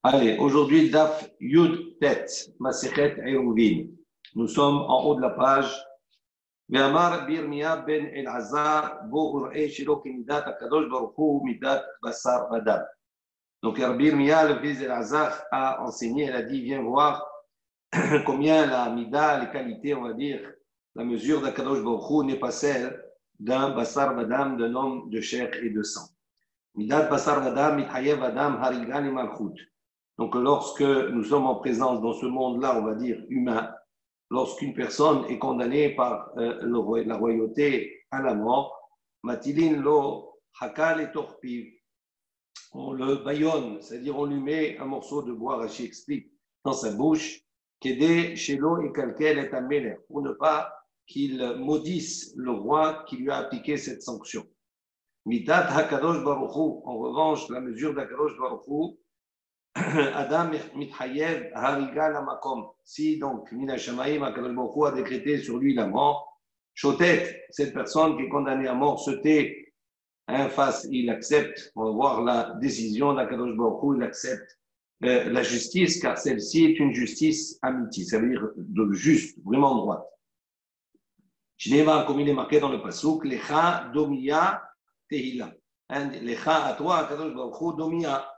Allez, aujourd'hui, Daf Yud Tet, Masechet Eruvin. Nous sommes en haut de la page. Ve'amar Birmia ben El-Azar, bo ur'e shelo kimidat HaKadosh Baruch Hu midat basar badam. Donc, Birmia, le fils d'El-Azar, a enseigné, elle a dit, viens voir combien la mida, les qualités, on va dire, la mesure d'Akadosh Baruch Hu n'est pas celle d'un basar badam, d'un homme de chair et de sang. Midat basar badam, mithayev adam, harigan et malchut. Donc, lorsque nous sommes en présence dans ce monde-là, on va dire humain, lorsqu'une personne est condamnée par la royauté à la mort, matilin lo hakal et torpiv, on le bâillonne, c'est-à-dire on lui met un morceau de bois, Rachi explique, dans sa bouche, qu'aider chez l'eau et calquel est un mêlée, pour ne pas qu'il maudisse le roi qui lui a appliqué cette sanction. Mitat hakadosh baruch Hu, en revanche, la mesure d'Hakadosh baruch Hu, Adam mithayev hariga lamakom. Si donc Mina Shamaim HaKadosh Baruch Hu a décrété sur lui la mort, Shotet, cette personne qui est condamnée à mort se tait, face, il accepte, on va voir la décision d'Hakadosh Baruch Hu, il accepte la justice, car celle-ci est une justice amiti, ça veut dire de juste, vraiment droite. Shneva, comme il est marqué dans le pasuk, Lecha domiya tehila. Lecha à toi, HaKadosh Baruch Hu, domiya.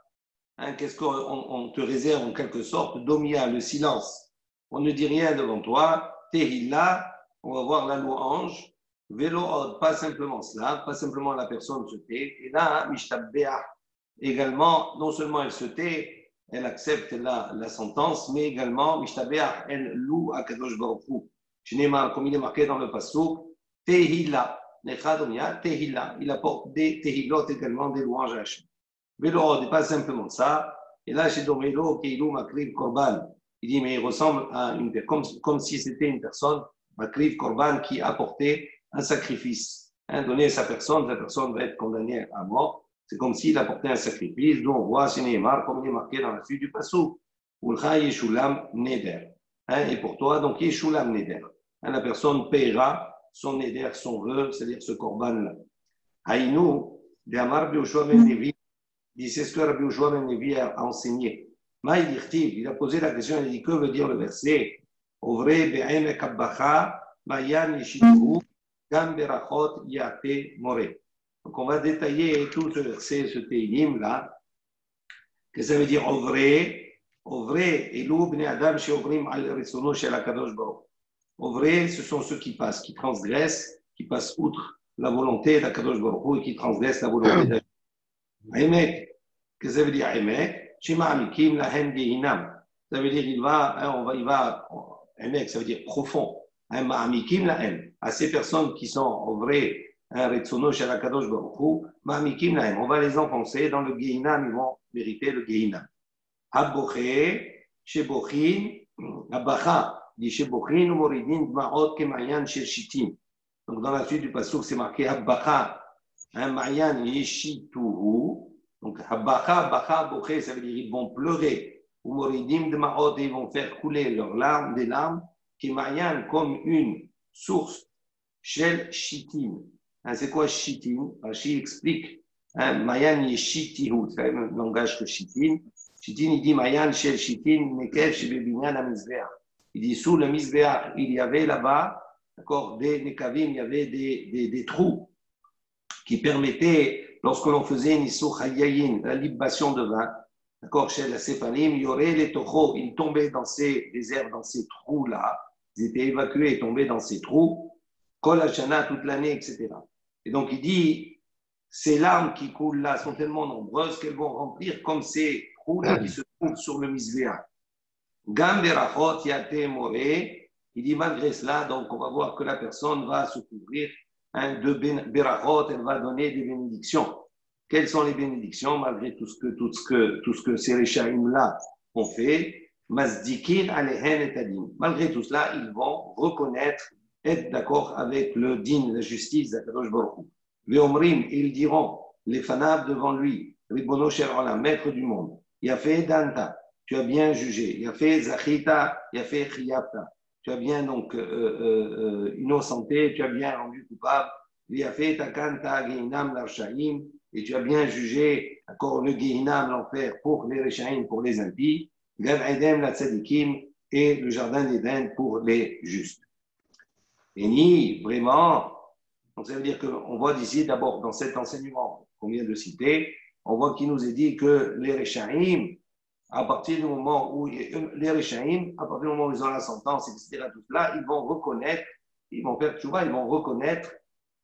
Qu'est-ce qu'on te réserve en quelque sorte? Domia, le silence. On ne dit rien devant toi. Tehilla, on va voir la louange. Vélo, pas simplement cela, pas simplement la personne se tait. Et là, Mishtabbeah, également, non seulement elle se tait, elle accepte la sentence, mais également, Mishtabbeah, elle loue à Kadosh Baruch Hu. Shneimar, comme il est marqué dans le pasuk, Tehilla, Necha Domia, Tehilla. Il apporte des Tehillot également, des louanges à Hachem. Vélo, n'est pas simplement ça. Et là, chez Domélo, Keilou Makriv Korban, il dit, mais il ressemble à une comme si c'était une personne, Makriv Korban, qui apportait un sacrifice. Donné à sa personne va être condamnée à mort. C'est comme s'il apportait un sacrifice, dont on voit, c'est Neymar, comme il est marqué dans la suite du Passou. Ulcha Yeshulam Neder. Et pour toi, donc Yeshulam Neder. La personne paiera son Neder, son vœu, c'est-à-dire ce Korban-là. Haïnou, de Amar Bioshua Nevi. Il dit, c'est ce que Rabbi Yoshua ben Levi a enseigné. Il a posé la question, il dit, que veut dire le verset? Ovre be'emek abbacha, mayan yishituhu, gam berachot yate more. Donc on va détailler tout ce verset, ce télim là. Qu'est-ce que ça veut dire Ovre, elu bnei adam sheovrim al risono shel HaKadosh Baruch. Ovre, ce sont ceux qui passent, qui transgressent, qui passent outre la volonté d'HaKadosh Baruch Hu et qui transgressent la volonté d'Hachem. Emek, qu'est-ce que ça veut dire Emek? Shema'amikim lahem gehinam. Ça veut dire il va, Emek, ça veut dire profond. Ma'amikim lahem. À ces personnes qui sont en vrai, Retsono shel HaKadosh Baruch Hu, Ma'amikim lahem. On va les enfoncer dans le gehinam, ils vont mériter le gehinam. Haboche, Shebochin, Abacha, dit Shebochin ou Moridin, Dma'ot kemayan shel shitim. Donc dans la suite du pasuk, c'est marqué Abacha. Mayan yeshituhu, donc bacha boché, ça veut dire ils vont pleurer, ou moridim de ma'od, ils vont faire couler leurs larmes, des larmes, qui mayan comme une source, shel shitim. C'est quoi shitim? Rashi explique, mayan yeshitihu, c'est le même langage que shitim. Shitim, il dit mayan shel shitim, nekev shebebinyan amizbeach. Il dit sous le mizbeach, il y avait là-bas, d'accord, des nekavim, il y avait des trous qui permettait, lorsque l'on faisait une issur hayayin, la libation de vin, d'accord, chez la sépalim, il y aurait les tochos, ils tombaient dans ces déserts, dans ces trous-là, ils étaient évacués et tombaient dans ces trous, kol hashana, toute l'année, etc. Et donc il dit, ces larmes qui coulent là sont tellement nombreuses qu'elles vont remplir comme ces trous-là qui se trouvent sur le misbéa. Gam berachot yate more, il dit malgré cela, donc on va voir que la personne va se couvrir de berachot, elle va donner des bénédictions. Quelles sont les bénédictions malgré tout ce que ces réchaïm-là ont fait? Masdikin alehen et adin. Malgré tout cela, ils vont reconnaître, être d'accord avec le din, la justice d'Akadosh Baruch Hu. Veomrim, ils diront, les fanab devant lui, Ribono Shel Olam, maître du monde, Yafé Danta, tu as bien jugé, Yafé Zachita, Yafé Chiyapta. Tu as bien donc innocenté, tu as bien rendu coupable, et tu as bien jugé d'accord, le Gehinam, l'enfer pour les Rechaim, pour les impies, Gan Eden, la Tzadikim, et le jardin d'Éden pour les justes. Et ni vraiment, donc ça veut dire qu'on voit d'ici d'abord dans cet enseignement qu'on vient de citer, on voit qu'il nous est dit que les Rechaim, à partir du moment où les Rechaim, à partir du moment où ils ont la sentence, etc., tout cela, ils vont reconnaître, ils vont faire tchouva, ils vont reconnaître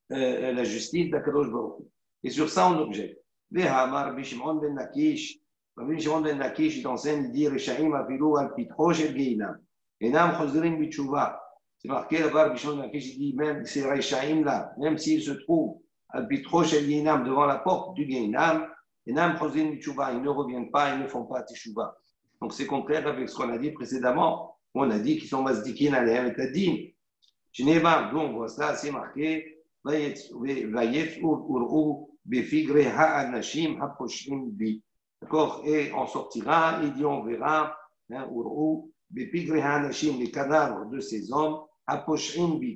la justice d'Akadosh Baruch Hu. Et sur ça, on objecte. Rabbi Shimon ben Lakish, il enseigne, il dit Rechaim afilu al pitro shel Gehinam. Enam chozrim b'tchouva. C'est marqué là-bas, Rabbi Shimon ben Lakish, il dit même ces Rechaim là, même s'ils se trouvent al pitro shel Gehinam, devant la porte du Gehinam, Enam chozrim b'tchouva, ils ne reviennent pas, ils ne font pas teshuvah. Donc c'est contraire avec ce qu'on a dit précédemment. On a dit qu'ils sont masdikin alayhem et tadin. Geneva, d'où on voit ça, c'est marqué d'accord, et on sortira, il dit on verra, les cadavres de ces hommes,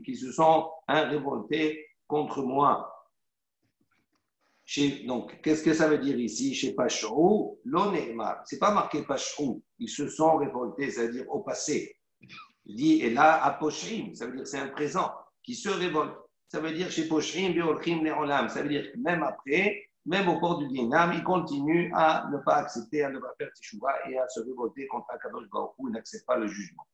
qui se sont révoltés contre moi. Donc, qu'est-ce que ça veut dire ici chez Pashou? L'Oneemar, c'est pas marqué Pashou, ils se sont révoltés, c'est-à-dire au passé. Il dit, et là, Aposhim, ça veut dire que c'est un présent qui se révolte. Ça veut dire chez Poshim, Beolchim, Neolam. Ça veut dire que même après, même au port du Guénam, il continue à ne pas accepter, à ne pas faire Teshuvah et à se révolter contre Akadosh Baruch Hu, il n'accepte pas le jugement.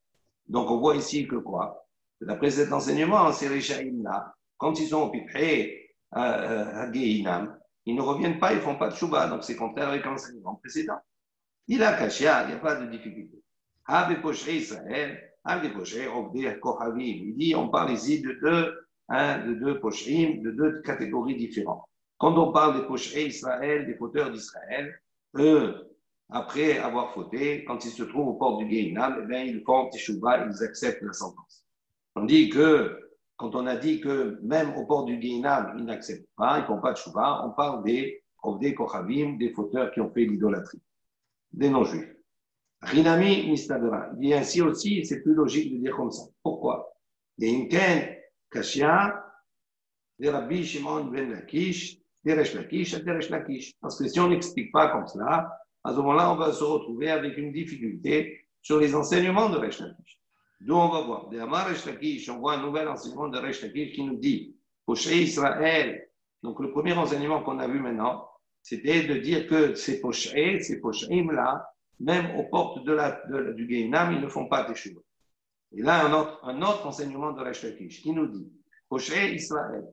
Donc on voit ici que quoi? D'après cet enseignement, ces Rechaim-là, quand ils sont prêts à Guénam, ils ne reviennent pas, ils ne font pas de Teshuvah. Donc c'est contraire avec l'enseignement précédent. Il a caché, il n'y a pas de difficulté. Habe Poshé Israël. Il dit, on parle ici de deux poshrim, de deux catégories différentes. Quand on parle des poshrim Israël, des fauteurs d'Israël, eux, après avoir fauté, quand ils se trouvent au port du Gehinam, eh bien, ils font teshuvah, ils acceptent la sentence. On dit que, quand on a dit que même au port du Gehinam, ils n'acceptent pas, ils ne font pas teshuvah, on parle des Ovdei Kochavim, des fauteurs qui ont fait l'idolâtrie, des non-juifs. Rinami Mistadra. Il dit ainsi aussi, c'est plus logique de dire comme ça. Pourquoi? Il y a une ken kashia de Rabbi Shimon ben Lakish, de Resh Lakish, de Resh Lakish. Parce que si on n'explique pas comme cela, à ce moment-là, on va se retrouver avec une difficulté sur les enseignements de Resh Lakish. D'où on va voir. De Amar Resh Lakish, on voit un nouvel enseignement de Resh Lakish qui nous dit Poshé Israël. Donc le premier enseignement qu'on a vu maintenant, c'était de dire que ces Poshim-là, même aux portes du Gehinam, ils ne font pas teshuvah. Et là, un autre enseignement de Resh Lakish qui nous dit Poshé Israël,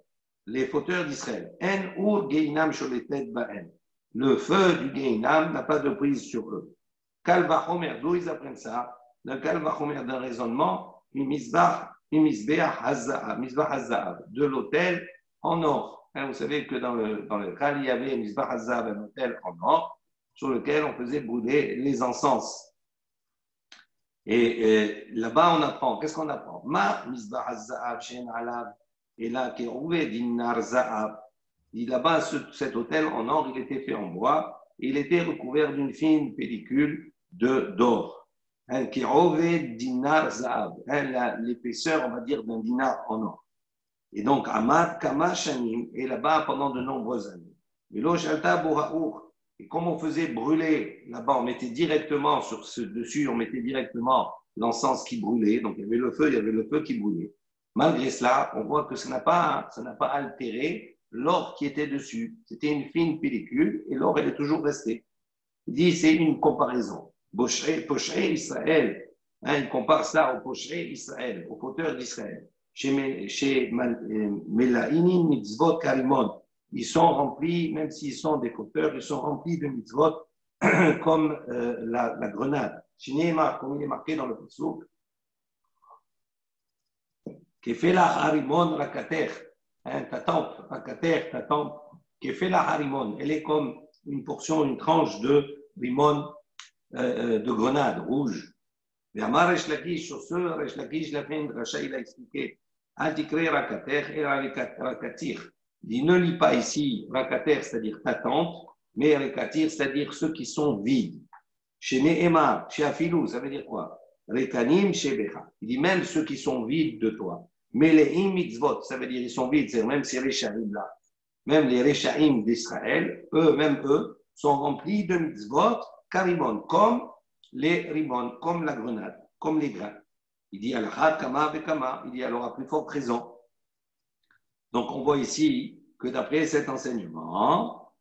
les fauteurs d'Israël, En ur Gehinam sholetet ba'en. Le feu du Gehinam n'a pas de prise sur eux. Kal vachomer, d'où ils apprennent ça? Le kal vachomer d'un raisonnement, misbah hazav, de l'autel en or. Vous savez que dans le Kal, il y avait misbah hazav, un autel en or, sur lequel on faisait brûler les encens. Et là-bas, on apprend. Qu'est-ce qu'on apprend? Ma misbah hazav shen alav, et là, qui est rouvé dinar za'av. Dit là-bas, cet autel en or, il était fait en bois, et il était recouvert d'une fine pellicule d'or. Qui est rouvé dinar za'av. L'épaisseur, on va dire, d'un dinar en or. Et donc, Amad Kama Shanim est là-bas pendant de nombreuses années. Et comme on faisait brûler là-bas, on mettait directement sur ce dessus, on mettait directement l'encens qui brûlait. Donc, il y avait le feu qui brûlait. Malgré cela, on voit que ça n'a pas altéré l'or qui était dessus. C'était une fine pellicule et l'or, elle est toujours restée. Il dit, c'est une comparaison. Poshé Israël, il compare ça au Poshé Israël, au fauteur d'Israël. Chez Melaïnim Mitzvot Karimon, ils sont remplis, même s'ils sont des fauteurs, ils sont remplis de mitzvot comme la grenade. Chez Nehemar, comme il est marqué dans le Passouk, Kefela Harimon Rakater, ta tempe, Kefela Harimon, elle est comme une portion, une tranche de rimon, de grenade rouge. Et Amar Resh Lakish, sur ce, Resh Lakish, la fin de Racha, il a expliqué, Antikre Rakater et Rakatir. Il ne lit pas ici Rakater, c'est-à-dire ta tente, mais Rakatir, c'est-à-dire ceux qui sont vides. Chez Nehemar, chez Afilou, ça veut dire quoi? Rekanim, chez Becha. Il dit même ceux qui sont vides de toi. Mais les mitzvot, ça veut dire ils sont vides, c'est même ces Rechaim là. Même les Rechaim d'Israël, même eux, sont remplis de mitzvot, karimon, comme les rimon, comme la grenade, comme les grains. Il dit al-had kama bekama, il dit alors à plus forte raison. Donc on voit ici que d'après cet enseignement,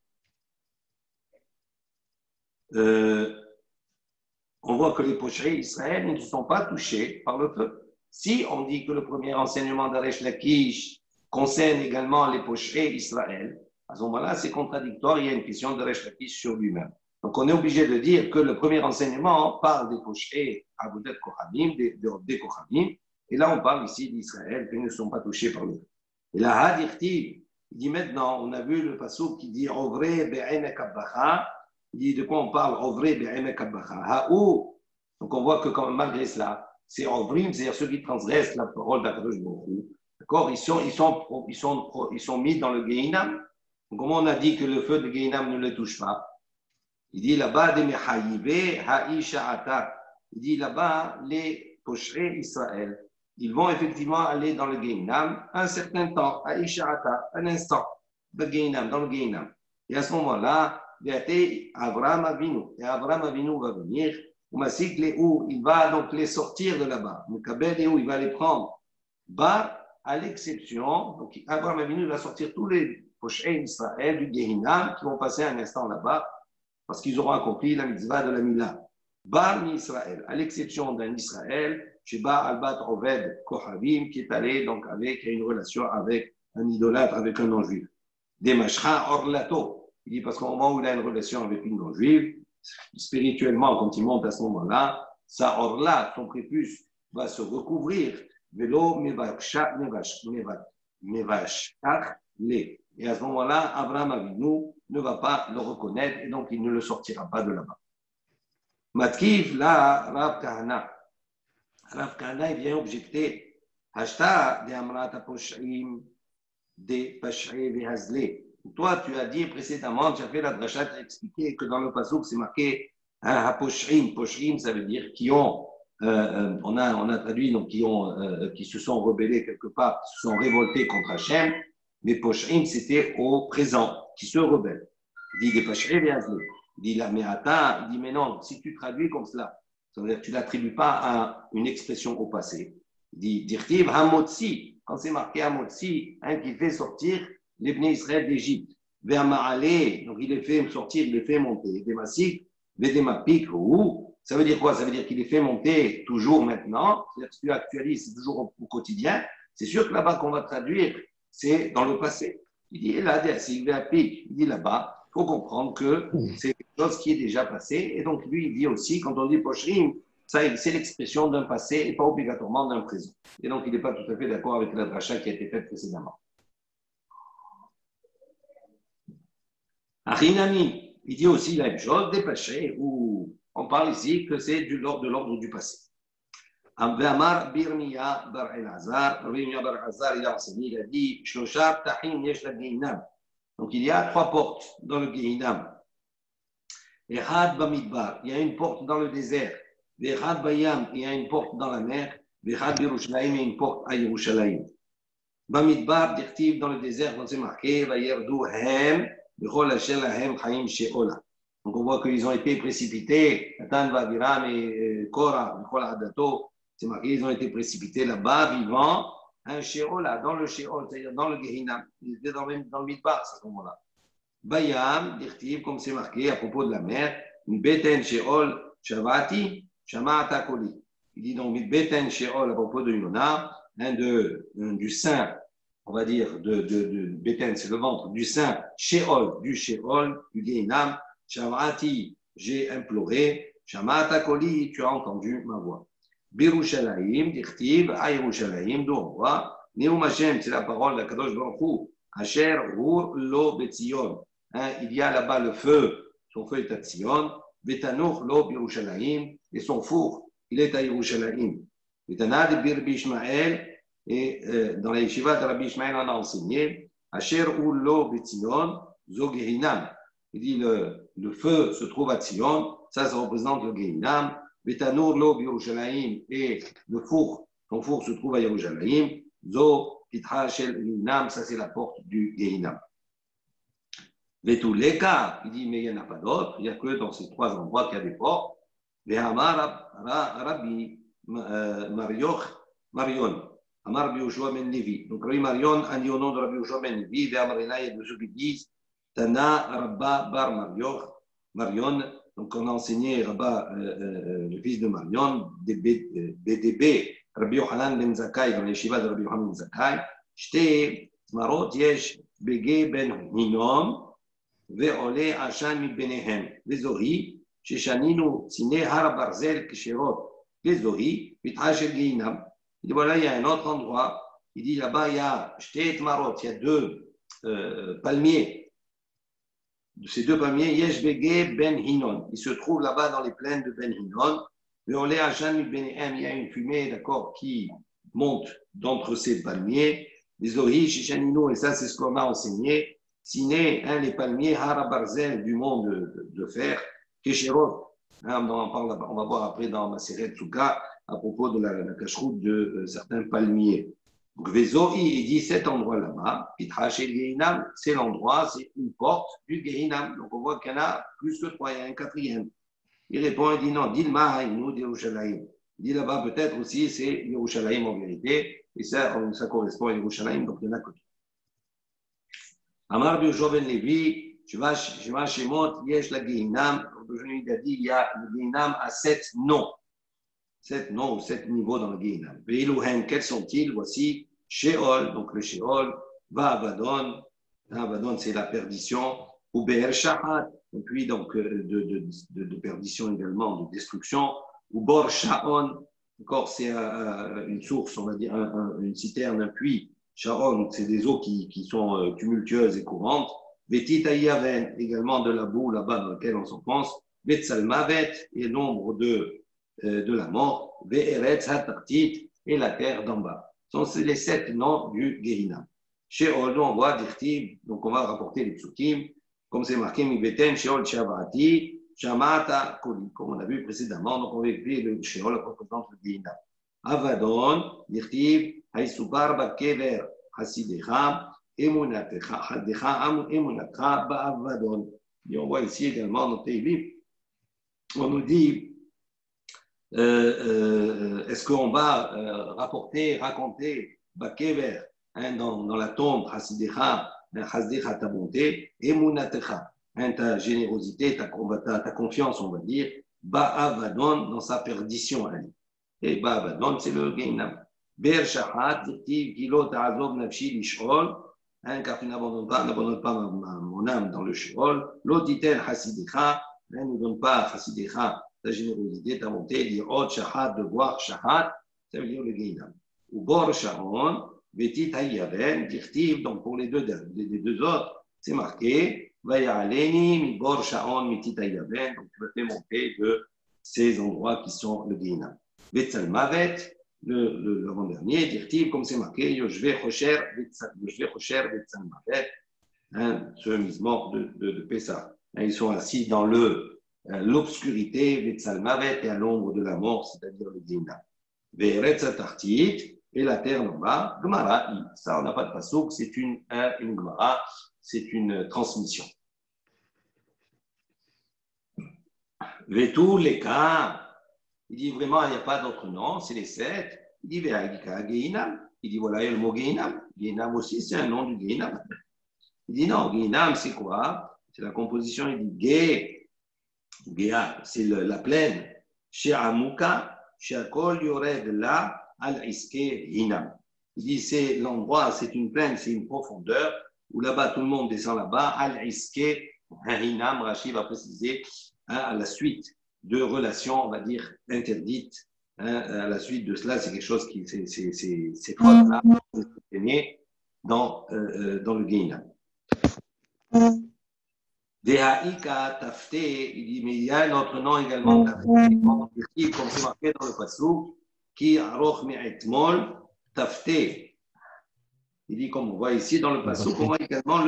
on voit que les pocheries Israël ne sont pas touchés par le feu. Si on dit que le premier enseignement d'Aresh Lakish concerne également les pocheries Israël, à ce moment-là, c'est contradictoire, il y a une question d'Aresh Lakish sur lui-même. Donc on est obligé de dire que le premier enseignement parle des pocheries Aboudet Kohanim, des Kohanim, et là on parle ici d'Israël, qui ne sont pas touchés par le feu. Et là, Hadirti, il dit maintenant, on a vu le passouk qui dit Ovre be'emek abbacha. Il dit de quoi on parle Ovre be'emek abbacha. Ha'ou. Donc on voit que quand, malgré cela, c'est Ovrim, c'est-à-dire ceux qui transgressent la parole d'Akadosh Baruch Hu. D'accord, ils sont mis dans le Gehinam. Donc comment on a dit que le feu de Gehinam ne les touche pas? Il dit là-bas des Mechayive Ha'isha'ata. Il dit là-bas les pocherés Israël. Ils vont effectivement aller dans le Gehinam un certain temps, à Isha'ata, un instant, dans le Gehinam. Et à ce moment-là, Avraham Avinu, et Avraham Avinu va venir, où il va donc les sortir de là-bas, Mukabel et où il va les prendre, bas, à l'exception, donc Avraham Avinu va sortir tous les pochés d'Israël du Gehinam qui vont passer un instant là-bas, parce qu'ils auront accompli la mitzvah de la Mila. Bar Israël, à l'exception d'un Israël, Sheba Albat Oved Kohavim, qui est allé donc avec, qui a une relation avec un idolâtre, avec un non-juif. Des Mashra Orlato. Il dit parce qu'au moment où il a une relation avec une non-juive, spirituellement, quand il monte à ce moment-là, sa orla, son prépuce, va se recouvrir. Velo Mevashach Le. Et à ce moment-là, Abraham Avinu ne va pas le reconnaître et donc il ne le sortira pas de là-bas. Matkif, là, Rav Kahana. Rav Kahana, il vient objecter Hashta de Amrat Aposhim de Pashre Vehazle. Toi, tu as dit précédemment, tu as fait la dracha, tu as expliqué que dans le pasuk, c'est marqué Haposhrim. Poshrim, ça veut dire qui ont, on a traduit, donc qui se sont rebellés quelque part, qui se sont révoltés contre Hachem. Mais Poshrim, c'était au présent, qui se rebellent. Il dit des Pashre Vehazle. Il dit la Me'ata, il dit mais non, si tu traduis comme cela, ça veut dire que tu ne l'attribues pas à une expression au passé. Il dit Dirtiv Hamotsi, quand c'est marqué Hamotsi, qui fait sortir les Bnei Israël d'Égypte. Vers Ma'alé, donc il les fait sortir, il les fait monter. Des Massik, des Mapik, ou ça veut dire quoi? Ça veut dire qu'il les fait monter toujours maintenant, c'est-à-dire que si tu actualises, c'est toujours au quotidien. C'est sûr que là-bas qu'on va traduire, c'est dans le passé. Il dit là, il dit là-bas, il faut comprendre que c'est quelque chose qui est déjà passé. Et donc, lui, il dit aussi, quand on dit Poshrim, ça, c'est l'expression d'un passé et pas obligatoirement d'un présent. Et donc, il n'est pas tout à fait d'accord avec la dracha qui a été faite précédemment. Achinami, il dit aussi la même chose, des péchés, où on parle ici que c'est de l'ordre du passé. Amar Birmiya Bar El-Hazar, Birmiya Bar El-Hazar, il a enseigné, il a dit Shloshar Tahim Yesh la Gehinam. Donc, il y a 3 portes dans le Gehinam. Echad Bamidbar, il y a une porte dans le désert. Echad Bayam, il y a une porte dans la mer. Echad Yerushalayim, il y a une porte à Yerushalayim. Bamidbar, dirtiv dans le désert, quand c'est marqué, Vayerdu Hem, Bechol Hashem Lahem Chaim Sheola. Donc, on voit qu'ils ont été précipités. Natan Vaviram et Korah, Bechol Adato, c'est marqué, ils ont été précipités là-bas, vivants. Un Sheola, dans le Sheol, c'est-à-dire dans le Gehinam. Ils étaient dans le Midbar, à ce moment-là. Bayam, dirtiv, comme c'est marqué à propos de la mer, Beten Sheol Shavati, Shamata Koli. Il dit donc Beten Sheol à propos de Yona, du sein, on va dire, de Beten, c'est le ventre, du sein, Sheol, du Gehinam, Shavati, j'ai imploré, Shamata Koli, tu as entendu ma voix. Birushalayim, dirtiv, à Yerushalayim, d'où on voit, Neum Hashem, c'est la parole de Kadosh Baruch Hu, Asher Hur Lo Betzion. Il y a là-bas le feu, son feu est à Tzion, Betanoch Lo Birushalayim, et son four, il est à Yerushalayim. Betanad Bir Bishmael, et dans la yeshiva de Rabbi Ishmael, on a enseigné, Asher Hur Lo Betzion, Zo Gehinam. Il dit le feu se trouve à Tzion, ça représente le Gehinam. Betanur Lo Birushalayim, et le four, son four se trouve à Yerushalayim. Zo Pitra Shel Gehinam, ça c'est la porte du Gehinam. Mais tous les cas, il dit, mais il n'y en a pas d'autres, il n'y a que dans ces trois endroits qu'il y a des portes. Les Hamar Rabbi Marion, Amar Rabbi Yoshua ben Levi. Donc Rabbi Marion a dit au nom de Rabbi Yoshua ben Levi, et Amarina, il y a de ceux qui disent, Tana Rabba Bar Marion. Donc on a enseigné Rabba, le fils de Marion, BDB, Rabbi Yohanan ben Zakkai, dans les Shiva de Rabbi Yohanan ben Zakkai, Shte Marot Yesh Bege ben Hinom, ועולה עשן מביניהם, וזוהי ששנינו ציני הר הברזל כשרות, וזוהי פתחה של גיהינם. Il dit voilà, il y a un autre endroit, il dit là-bas il y a שתי תמרות, il y a deux palmiers. De ces deux palmiers, יש בגי Ben Hinnon, il se trouve là-bas dans les plaines de Ben Hinnon, ועולה עשן מביניהם, il y a une fumée, d'accord, qui monte d'entre ces palmiers, וזוהי ששנינו, et ça c'est ce qu'on a enseigné, Siné, les palmiers, Harabarzel du monde de fer, Kesherot. On va voir après dans Maseret Souka à propos de la cacheroute de certains palmiers. Donc, Vezoi, il dit cet endroit là-bas, Pitra el Gehinam, c'est l'endroit, c'est une porte du Gehinam. Donc on voit qu'il y en a plus que trois, il y a un quatrième. Il répond, il dit non, Dilma, nous, Yerushalayim. Il dit là-bas peut-être aussi, c'est Yerushalayim en vérité, et ça correspond à Yerushalayim, donc il y en a que trois. Amar Yoshua ben Levi, Shema Shemot, Yesh la Gehinam. Il a dit il y a le Gehinam à 7 noms. 7 noms ou 7 niveaux dans le Gehinam. Veiluhen, quels sont-ils? Voici Sheol, donc le Sheol, Va'avadon. Avadon, c'est la perdition. Ou Be'er Shahat, et puis donc de perdition également, de destruction. Ou Bor Sha'on, encore c'est une source, on va dire, une citerne, un puits. Sharon, c'est des eaux qui sont tumultueuses et courantes. Vetit Ayaven, également de la boue là-bas dans laquelle on s'enfonce. Vetsalmavet, et l'ombre de la mort. Ve'eretz Hatartit, et la terre d'en bas. Ce sont les 7 noms du Gehinam. Chez Oldo, on voit Dirtiv, donc on va rapporter les psukim, comme c'est marqué Mibeten, Sheol Shavati, Shamata Koli, comme on a vu précédemment. Donc on va écrire le Sheol représente le Gehinam. Avadon, Dirtiv, Haïsoubar Bakever, Hasidecha, Emunatecha, Hadecha, Emunatecha, Ba'avadon. Et on voit ici également dans Teilim, on nous dit est-ce qu'on va raconter Bakever dans la tombe, Hasidecha, Hasidecha, ta bonté, Emunatecha, ta générosité, ta confiance, on va dire, Ba'avadon, dans sa perdition à lui. Et Ba'avadon, c'est le Gehinam. Ber Shahat, dit Gilo Ta'azov Nafshi Lishol, car tu n'abandonnes pas mon âme dans le Sheol. L'Oditen Hasidecha, ne nous donne pas Hasidecha, ta générosité, ta bonté, Lirot Shahat, de voir Shahat, ça veut dire le Gehinam. Ou Bor Sharon, Vetit Hayaven, Dirtiv, donc pour les deux autres, c'est marqué, Vayaleni, Mi Bor Sharon, Mitit Hayaven, donc tu vas te monter de ces endroits qui sont le Gehinam. Vetsalmavet, l'avant-dernier, dire-t-il, comme c'est marqué, Yoshve Chosher Vetsalmavet, ce misement de Pessah. Ils sont assis dans l'obscurité, Vetsalmavet, et à l'ombre de la mort, c'est-à-dire le Gehinam. Ve'eretz Tartit, et la terre en bas, Gemara, ça on n'a pas de passouk, c'est une Gemara, c'est une transmission. Ve'tou les cas. Il dit vraiment, il n'y a pas d'autre nom, c'est les 7. Il dit, Gehinam. Il dit, voilà, il y a le mot Gehinam. Gehinam aussi, c'est un nom du Gehinam. Il dit, non, Gehinam, c'est quoi? C'est la composition, il dit, Gea, c'est la plaine. Chez Amuka, chez Akol Yored la al-Iske Hinam. Il dit, c'est l'endroit, c'est une plaine, c'est une profondeur, où là-bas, tout le monde descend là-bas, al-Iske Hinam, Rachid va préciser, à la suite de relations, on va dire, interdites. À la suite de cela, c'est quelque chose qui, c'est faute-là, dans le Gehinam. Dehaïka Tafte, il dit, mais il y a un autre nom également, Tafte, comme c'est marqué dans le Passouk, qui aroch me'etmol Tafte. Il dit, comme on voit ici dans le Passouk, on voit également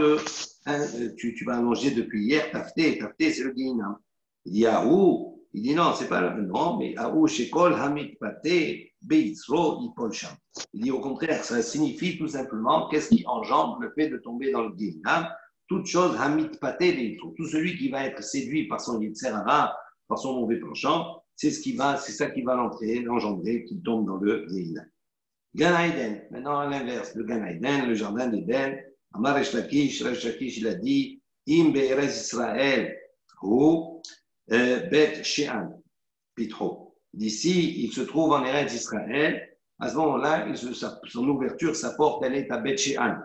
tu vas allonger depuis hier, Tafte, c'est le Gehinam. Il dit, Ahou, il dit non, c'est pas le nom, mais Ahou Shekol Hamikpate Beitzro Ipol Sham. Il dit au contraire, ça signifie tout simplement qu'est-ce qui engendre le fait de tomber dans le Gehinam. toute chose hamit paté d'Itro. Tout celui qui va être séduit par son Yetzer Hara, par son mauvais penchant, c'est ça qui va l'engendrer, qui tombe dans le Gehinnom. Gan Eden, maintenant à l'inverse, le Gan Eden, le jardin d'Éden, Amar Resh Lakish, il a dit, Im Be'erez Israël, ou Bet She'an, Pitro. D'ici, il se trouve en Eretz Israël. À ce moment-là, son ouverture, sa porte, elle est à Bet She'an.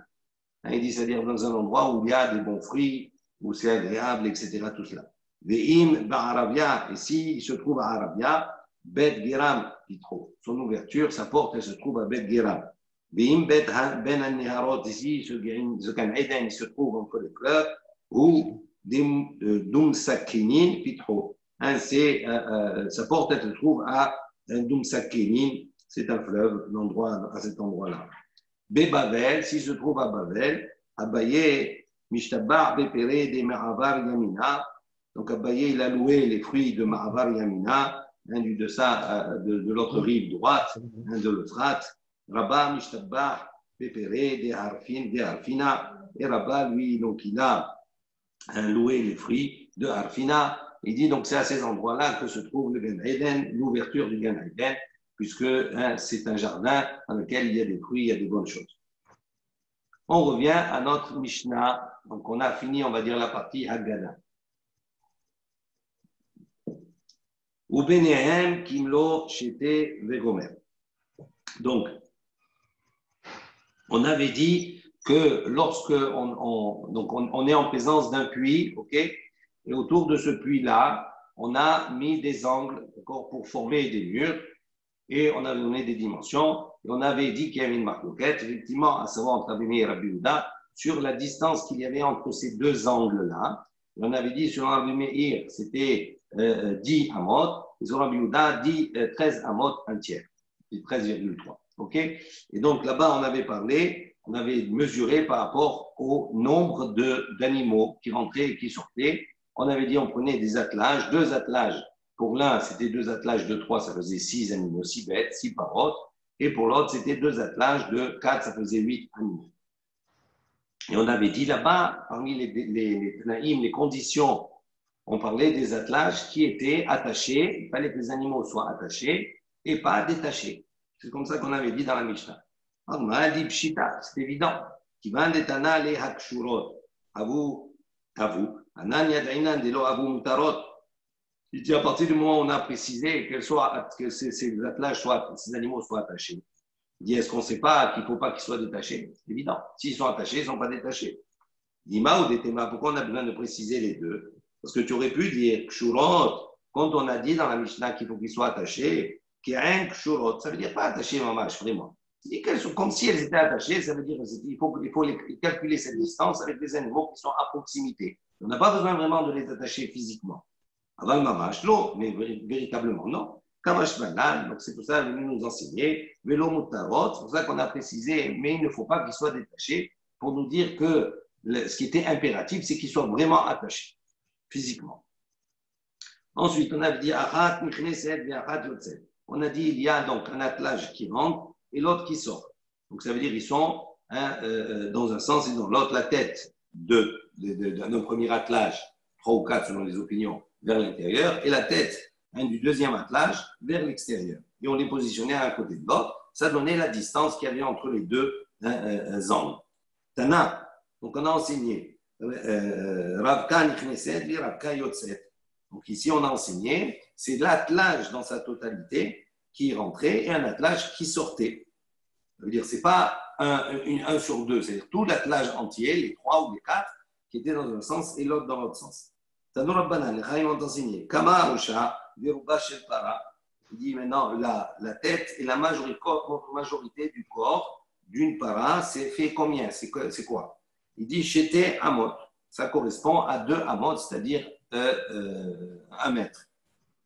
Il dit, c'est-à-dire dans un endroit où il y a des bons fruits, où c'est agréable, etc. Tout cela. Ve'im Ba'arabia, ici, il se trouve à Arabia, Bet Geram, Pitro. Son ouverture, sa porte, elle se trouve à Bet Geram. Ve'im Bet Ben An-Neharot, ici, ce Gan Eden, il se trouve entre les fleuves, ou Dum Sakinin, Pitro. Sa porte, elle se trouve à Dum Sakinin, c'est un fleuve, à cet endroit-là. Bavel, s'il se trouve à Bavel, Abaye, Mishtabar, Bepere, de Maravar Yamina. Donc Abaye, il a loué les fruits de Maravar Yamina, du de l'autre rive droite, de l'Euphrate. Rabba, Mishtabar, Bepere, de Harfina. Et Rabba, lui, donc il a loué les fruits de Harfina. Il dit donc c'est à ces endroits-là que se trouve le Gan Eden, l'ouverture du Gan Eden, puisque c'est un jardin dans lequel il y a des fruits, il y a des bonnes choses. On revient à notre Mishnah. Donc, on a fini, on va dire, la partie Haggadah. Ou Benehem, Kimlo, Shete, Vegomer. Donc, on avait dit que lorsque on est en présence d'un puits, ok, et autour de ce puits-là, on a mis des angles pour former des murs. Et on avait donné des dimensions, et on avait dit qu'il y avait une marcoquette, effectivement, à savoir entre Rabbi Meir et Rabbi Yehuda, sur la distance qu'il y avait entre ces deux angles-là. Et on avait dit sur Rabbi Meir, c'était 10 amot, et sur Rabbi Yehuda, 13 amot, un tiers, 13,3. Ok. Et donc là-bas, on avait mesuré par rapport au nombre d'animaux qui rentraient et qui sortaient. On avait dit on prenait des attelages, 2 attelages. Pour l'un, c'était 2 attelages de 3, ça faisait 6 animaux, 6 bêtes, 6 parottes. Et pour l'autre, c'était 2 attelages de 4, ça faisait 8 animaux. Et on avait dit là-bas, parmi les conditions, on parlait des attelages qui étaient attachés. Il fallait que les animaux soient attachés et pas détachés. C'est comme ça qu'on avait dit dans la Mishnah. On a dit pshita, c'est évident. Qui va d'etana les hakshurot. Avu, anan yad'inan de lo avu mutarot. Il dit à partir du moment où on a précisé que ces attelages ces animaux soient attachés. Il dit est-ce qu'on ne sait pas qu'il ne faut pas qu'ils soient détachés? C'est évident. S'ils sont attachés, ils ne sont pas détachés. Dima ou Detema, pourquoi on a besoin de préciser les deux? Parce que tu aurais pu dire Kshurot, quand on a dit dans la Mishnah qu'il faut qu'ils soient attachés, qu'il y a un Kshurot, ça veut dire pas attachés, mamash, vraiment. C'est comme si elles étaient attachées, ça veut dire qu'il faut calculer cette distance avec des animaux qui sont à proximité. On n'a pas besoin vraiment de les attacher physiquement. Avant mamash, l'eau, mais véritablement non. Kamash banal, donc c'est pour ça qu'il est venu nous enseigner. Vélo mutarot, c'est pour ça qu'on a précisé, mais il ne faut pas qu'ils soient détachés pour nous dire que ce qui était impératif, c'est qu'ils soient vraiment attachés physiquement. Ensuite, on a dit achat nichneset ve'achat yotzet. On a dit il y a donc un attelage qui rentre et l'autre qui sort. Donc ça veut dire qu'ils sont dans un sens et dans l'autre. La tête d'un premier attelage, 3 ou 4 selon les opinions, vers l'intérieur, et la tête du deuxième attelage vers l'extérieur. Et on les positionnait à un côté de l'autre. Ça donnait la distance qu'il y avait entre les deux angles. Tana, donc on a enseigné Ravka Nichneset et Ravka Yotzet. Donc ici on a enseigné, c'est l'attelage dans sa totalité qui rentrait et un attelage qui sortait. Ça veut dire c'est pas un sur deux, c'est-à-dire tout l'attelage entier, les 3 ou les 4, qui étaient dans un sens et l'autre dans l'autre sens. Tano Rabbanan, les Chaim ont enseigné Kama Usha, Viruba Shel Para. Il dit maintenant la tête et la majorité du corps d'une para, c'est fait combien? C'est quoi? Il dit Shete Amot. Ça correspond à 2 Amot, c'est-à-dire 1 mètre.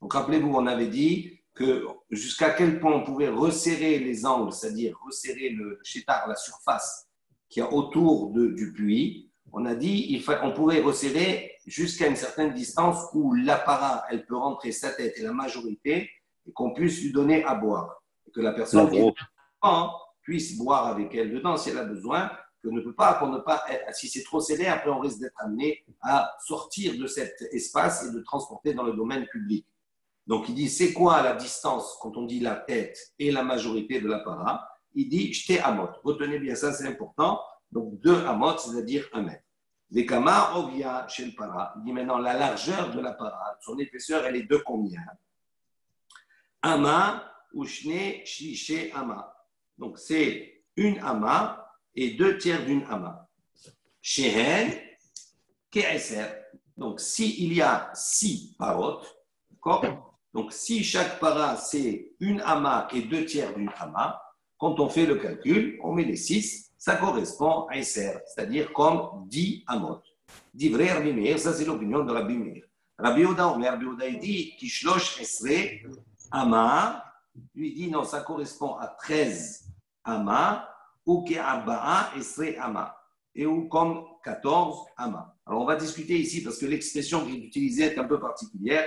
Donc rappelez-vous, on avait dit que jusqu'à quel point on pouvait resserrer les angles, c'est-à-dire resserrer le chétar, la surface qu'il y a autour du puits. On a dit on pouvait resserrer jusqu'à une certaine distance où l'apparat, elle peut rentrer sa tête et la majorité, et qu'on puisse lui donner à boire. Et que la personne qui puisse boire avec elle dedans si elle a besoin, qu'on ne peut pas, si c'est trop serré, après on risque d'être amené à sortir de cet espace et de transporter dans le domaine public. Donc il dit, c'est quoi la distance quand on dit la tête et la majorité de la para? Il dit, j'étais amot. Retenez bien ça, c'est important. Donc 2 amot, c'est-à-dire 1 mètre. Les kama ovia chez le para. Il dit maintenant la largeur de la para, son épaisseur, elle est de combien? Ama ou shne shliché ama. Donc c'est une ama et 2 tiers d'une ama. Shehen ke'eser. Donc s'il y a 6 parot, d'accord? Donc si chaque para c'est une ama et 2 tiers d'une ama, quand on fait le calcul, on met les 6, ça correspond à Esser, c'est-à-dire comme 10 amot. Divrei Rabbi Meir, ça c'est l'opinion de Rabbi Meir. Rabbi Yehuda, il dit Kishlosh Esre ama, lui dit non, ça correspond à 13 ama, ou Ke'arba'a Esre ama, et ou comme 14 ama. Alors on va discuter ici parce que l'expression qui est utilisée est un peu particulière.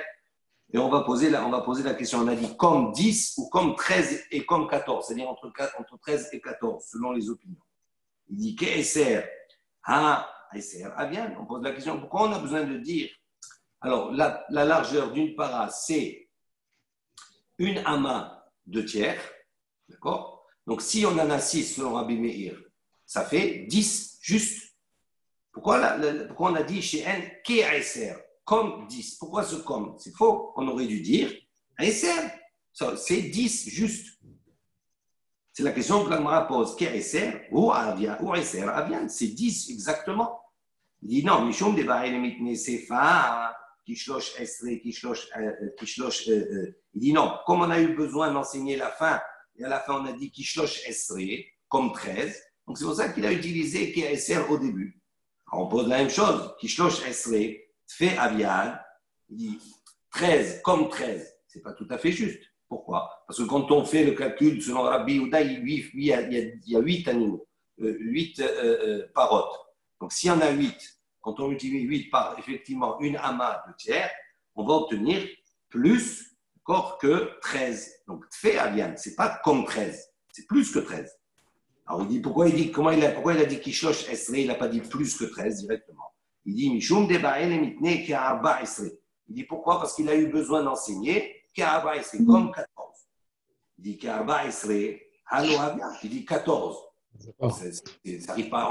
Et on va poser la question, on a dit comme 10 ou comme 13 et comme 14, c'est-à-dire entre 13 et 14, selon les opinions. Il dit qu'Esser, Esser, bien, on pose la question, pourquoi on a besoin de dire? Alors, la largeur d'une para, c'est une ama de tiers, d'accord? Donc, si on en a 6 selon Rabbi Meir, ça fait 10 juste. Pourquoi on a dit chez N qu'Esser? Comme 10. Pourquoi ce comme? C'est faux. On aurait dû dire Esser. C'est 10 juste. C'est la question que l'Agmara pose. Qu'est Esser ou Avia? Ou Esser Avian? C'est 10 exactement. Il dit non, Mishum de Baïlemitne Sefa, Kishlosh Esre, Kishlosh. Il dit non, comme on a eu besoin d'enseigner la fin, et à la fin on a dit Kishlosh Esre, comme 13. Donc c'est pour ça qu'il a utilisé Qu'est Esser au début. Alors on pose la même chose. Kishlosh Esre. Fait Avian, il dit 13 comme 13, c'est pas tout à fait juste. Pourquoi? Parce que quand on fait le calcul selon Rabbi Yehuda, il y a 8 animaux, 8 parottes. Donc s'il y en a 8, quand on multiplie 8 par effectivement une ama de tiers, on va obtenir plus encore que 13. Donc fait Avian, c'est pas comme 13, c'est plus que 13. Alors il dit pourquoi il a dit Kishlosh Esre, il n'a pas dit plus que 13 directement. Il dit Mishum de Ba'el Mitne Ke'arba Esre. Il dit pourquoi? Parce qu'il a eu besoin d'enseigner Ke'arba Esre, comme 14. Il dit Ke'arba Esre, Halo Avia. Il dit 14. On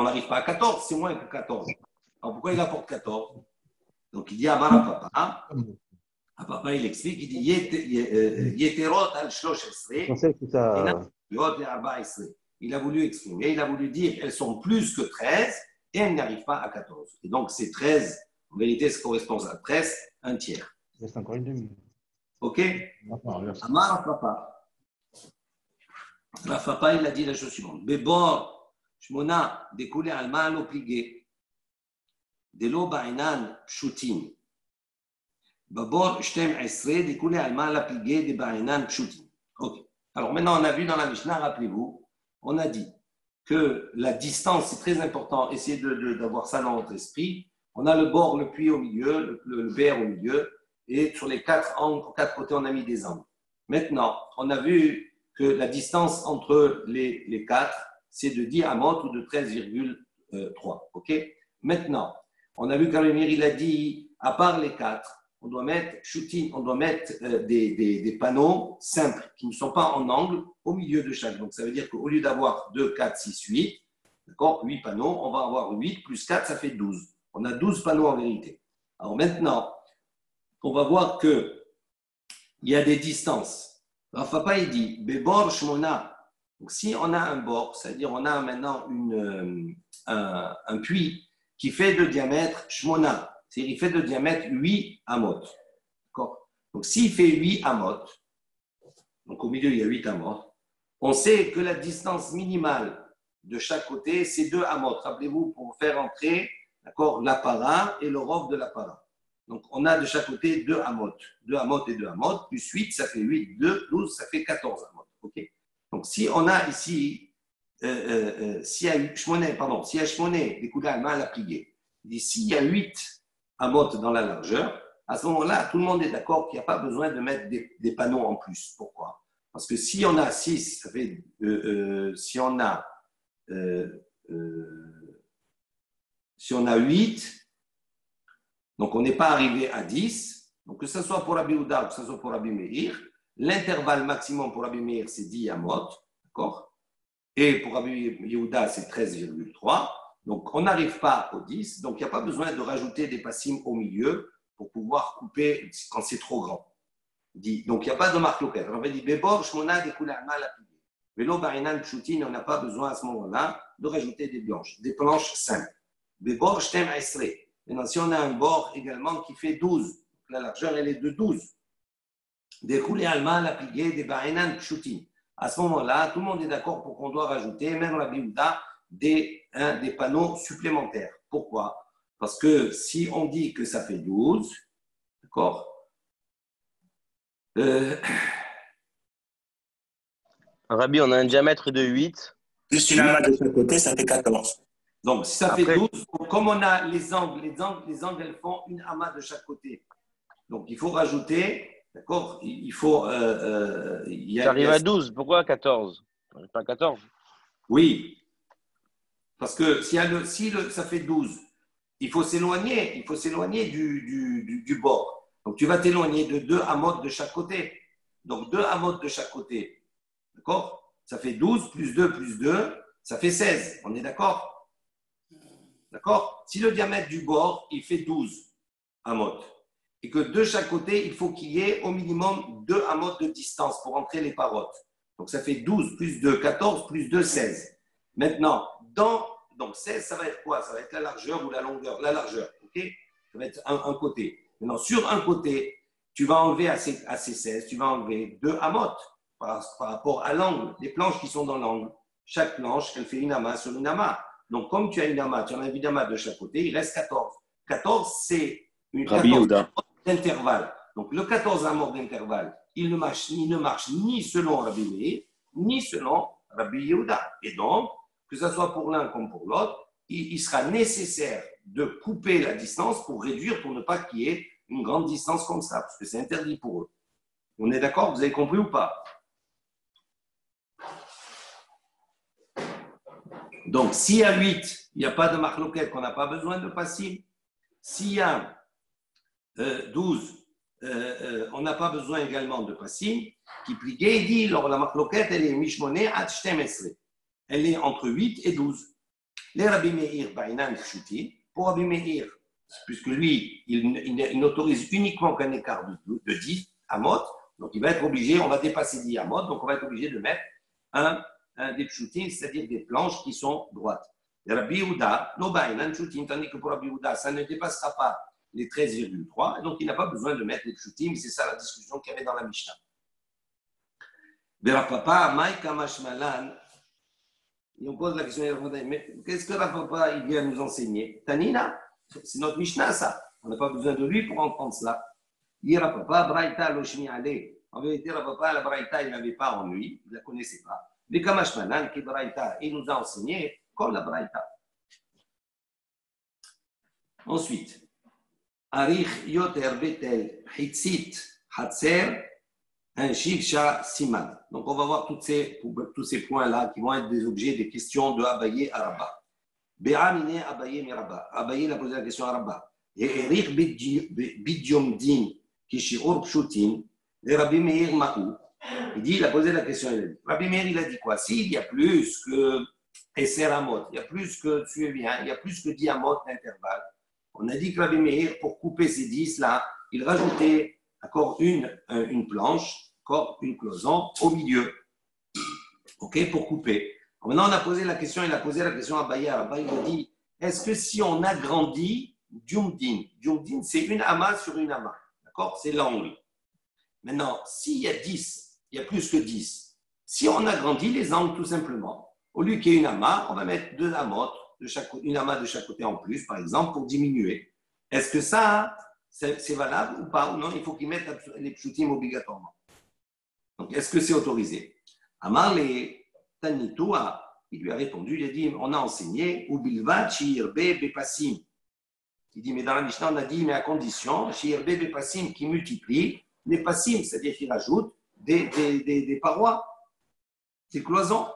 n'arrive pas à 14, c'est moins que 14. Alors pourquoi il apporte 14? Donc il dit Amar à papa, il explique, il dit Yeterot al Shlosh Esre, il a voulu exprimer, il a voulu dire elles sont plus que 13. Et elle n'arrive pas à 14. Et donc, c'est 13. En vérité, ça correspond à 13, un tiers. Il reste encore une demi. OK? Amar Papa. Papa, il a dit la chose suivante. Bebor, Shmona, découlé alma l'obligé. Delo ba'inan pshutin. Babor, shtem esre, découlé alma l'obligé de ba'inan pshutin. OK. Alors, maintenant, on a vu dans la Mishnah, rappelez-vous, on a dit que la distance, c'est très important, essayez d'avoir ça dans votre esprit. On a le bord, le puits au milieu, le verre au milieu, et sur les 4 angles, 4 côtés, on a mis des angles. Maintenant, on a vu que la distance entre les 4, c'est de 10 amot ou de 13,3. OK? Maintenant, on a vu qu'Amémir, il a dit, à part les 4, on doit mettre des panneaux simples qui ne sont pas en angle au milieu de chaque. Donc, ça veut dire qu'au lieu d'avoir 2, 4, 6, 8, d'accord, 8 panneaux, on va avoir 8 plus 4, ça fait 12. On a 12 panneaux en vérité. Alors maintenant, on va voir qu'il y a des distances. Alors, Papa, il dit, Bebor Shmona. Donc, si on a un bord, c'est-à-dire on a maintenant un puits qui fait de diamètre Shmona. C'est-à-dire, il fait de diamètre 8 amot. D'accord? Donc, s'il fait 8 amot, donc au milieu, il y a 8 amot, on sait que la distance minimale de chaque côté, c'est 2 amot. Rappelez-vous, pour faire entrer, d'accord, la para et le rof de la para. Donc, on a de chaque côté 2 amot. 2 amot et 2 amot, plus 8, ça fait 8, 2, 12, ça fait 14 amot. OK? Donc, si on a ici, s'il y a Shmoné, des coups d'allemand à la plier, s'il y a 8 amot dans la largeur, à ce moment-là, tout le monde est d'accord qu'il n'y a pas besoin de mettre des panneaux en plus. Pourquoi? Parce que si on a 6, ça fait, si on a si on a 8, donc on n'est pas arrivé à 10, donc que ce soit pour Rabbi Yehuda ou que ce soit pour Rabbi Meir, l'intervalle maximum pour Rabbi Meir, c'est 10 amot, d'accord? Et pour Rabbi Yehuda, c'est 13,3. Donc, on n'arrive pas au 10. Donc, il n'y a pas besoin de rajouter des passim au milieu pour pouvoir couper quand c'est trop grand. Donc, il n'y a pas de marque locale. On va dire, Bebor, Shmona, des couleurs mal appliquées. Vélo, Barinan, Pchoutin, on n'a pas besoin à ce moment-là de rajouter des planches simples. Bebor, Shtem, Esre. Maintenant, si on a un bord également qui fait 12, la largeur, elle est de 12. Des couleurs mal appliquées, des Barinan, Pchoutin. À ce moment-là, tout le monde est d'accord pour qu'on doit rajouter, même la Biouda, des panneaux supplémentaires. Pourquoi? Parce que si on dit que ça fait 12, d'accord? Rabbi, on a un diamètre de 8. Plus une amas de chaque côté, ça fait 14. Donc, si ça fait 12, comme on a les angles, elles font une amas de chaque côté. Donc, il faut rajouter, d'accord? Il faut. Ça arrive à 12, pourquoi 14? On n'arrive pas à 14. Oui. Parce que si ça fait 12, il faut s'éloigner du bord. Donc, tu vas t'éloigner de 2 amot de chaque côté. Donc, 2 amot de chaque côté. D'accord? Ça fait 12 plus 2 plus 2, ça fait 16. On est d'accord? D'accord? Si le diamètre du bord, il fait 12 amot, et que de chaque côté, il faut qu'il y ait au minimum 2 amot de distance pour entrer les parottes. Donc, ça fait 12 plus 2, 14 plus 2, 16. Maintenant, donc 16, ça va être quoi? Ça va être la largeur ou la longueur? La largeur, ok? Ça va être un côté. Maintenant, sur un côté, tu vas enlever à ces 16, tu vas enlever 2 amotes par rapport à l'angle, les planches qui sont dans l'angle. Chaque planche, elle fait une amas sur une amas. Donc, comme tu as une amas, tu en as une amas de chaque côté, il reste 14. 14, c'est une 14 d'intervalle. Donc, le 14 amotes d'intervalle, il ne marche ni selon Rabbi Meir, ni selon Rabbi Yehuda. Et donc, que ce soit pour l'un comme pour l'autre, il sera nécessaire de couper la distance pour réduire, pour ne pas qu'il y ait une grande distance comme ça, parce que c'est interdit pour eux. On est d'accord? Vous avez compris ou pas? Donc, s'il y a 8, il n'y a pas de marloquette, qu'on n'a pas besoin de passim. S'il y a 12, on n'a pas besoin également de passim. Qui plie dit, la marloquette, elle est mishmoné at shtemesre. Elle est entre 8 et 12. Les Rabbi Meir, Bainan, Chuti, pour Rabbi Meir, puisque lui, il n'autorise uniquement qu'un écart de 10 amot, donc il va être obligé, on va dépasser 10 amot, donc on va être obligé de mettre des pshutim, c'est-à-dire des planches qui sont droites. Les Rabbi Yehuda, no Bainan, Chuti, tandis que pour Rabbi Yehuda, ça ne dépassera pas les 13,3, donc il n'a pas besoin de mettre des pshutim, c'est ça la discussion qu'il y avait dans la Mishnah. Verapapa, Maïka Mashmalan, et on pose la question, mais qu'est-ce que Rav-Papa il vient nous enseigner? Tanina, c'est notre Mishnah, ça. On n'a pas besoin de lui pour entendre cela. Il Rav-Papa, Braïta, Loshmi Ale. En vérité, Rav-Papa, la Braïta, il n'avait pas en lui, il ne la connaissait pas. Mais Kamashmanan, qui Braïta, il nous a enseigné comme la Braïta. Ensuite, Arich Yoter Betel, Hitzit, Hatser, un Shivsha Siman. Donc, on va voir tous ces points-là qui vont être des objets, des questions de Abaye à Rabba. Be'amine Abaye mi Rabba. Abaye a posé la question à Rabba. Et Eric Bidyom Din, Kishiur Pshutin, de Rabbi Meir Ma'ou. Il a posé la question. Rabbi Meir, il a dit quoi? S'il y a plus que Esser Amot, il y a plus que, tu bien, il y a plus que 10 Amot d'intervalle. On a dit que Rabbi Meir, pour couper ces 10-là, il rajoutait encore une planche, encore une cloison au milieu, ok, pour couper. Alors maintenant, on a posé la question, il a posé la question à Baye. Baye a dit, est-ce que si on agrandit Djumdin, c'est une amas sur une amas, d'accord, c'est l'angle. Maintenant, s'il y a 10, il y a plus que 10, si on agrandit les angles tout simplement, au lieu qu'il y ait une amas, on va mettre deux amotes, une amas de chaque côté en plus, par exemple, pour diminuer. Est-ce que ça, c'est valable ou pas? Ou non, il faut qu'ils mettent les pshutim obligatoirement. Donc, est-ce que c'est autorisé? Amar les Tanitoua, il lui a répondu, il a dit, on a enseigné, ou bilvat, shirbe, bepasim. Il dit, mais dans la Mishnah, on a dit, mais à condition, shirbe, bepasim, qui multiplie les passim, c'est-à-dire qu'il rajoute des parois, des cloisons.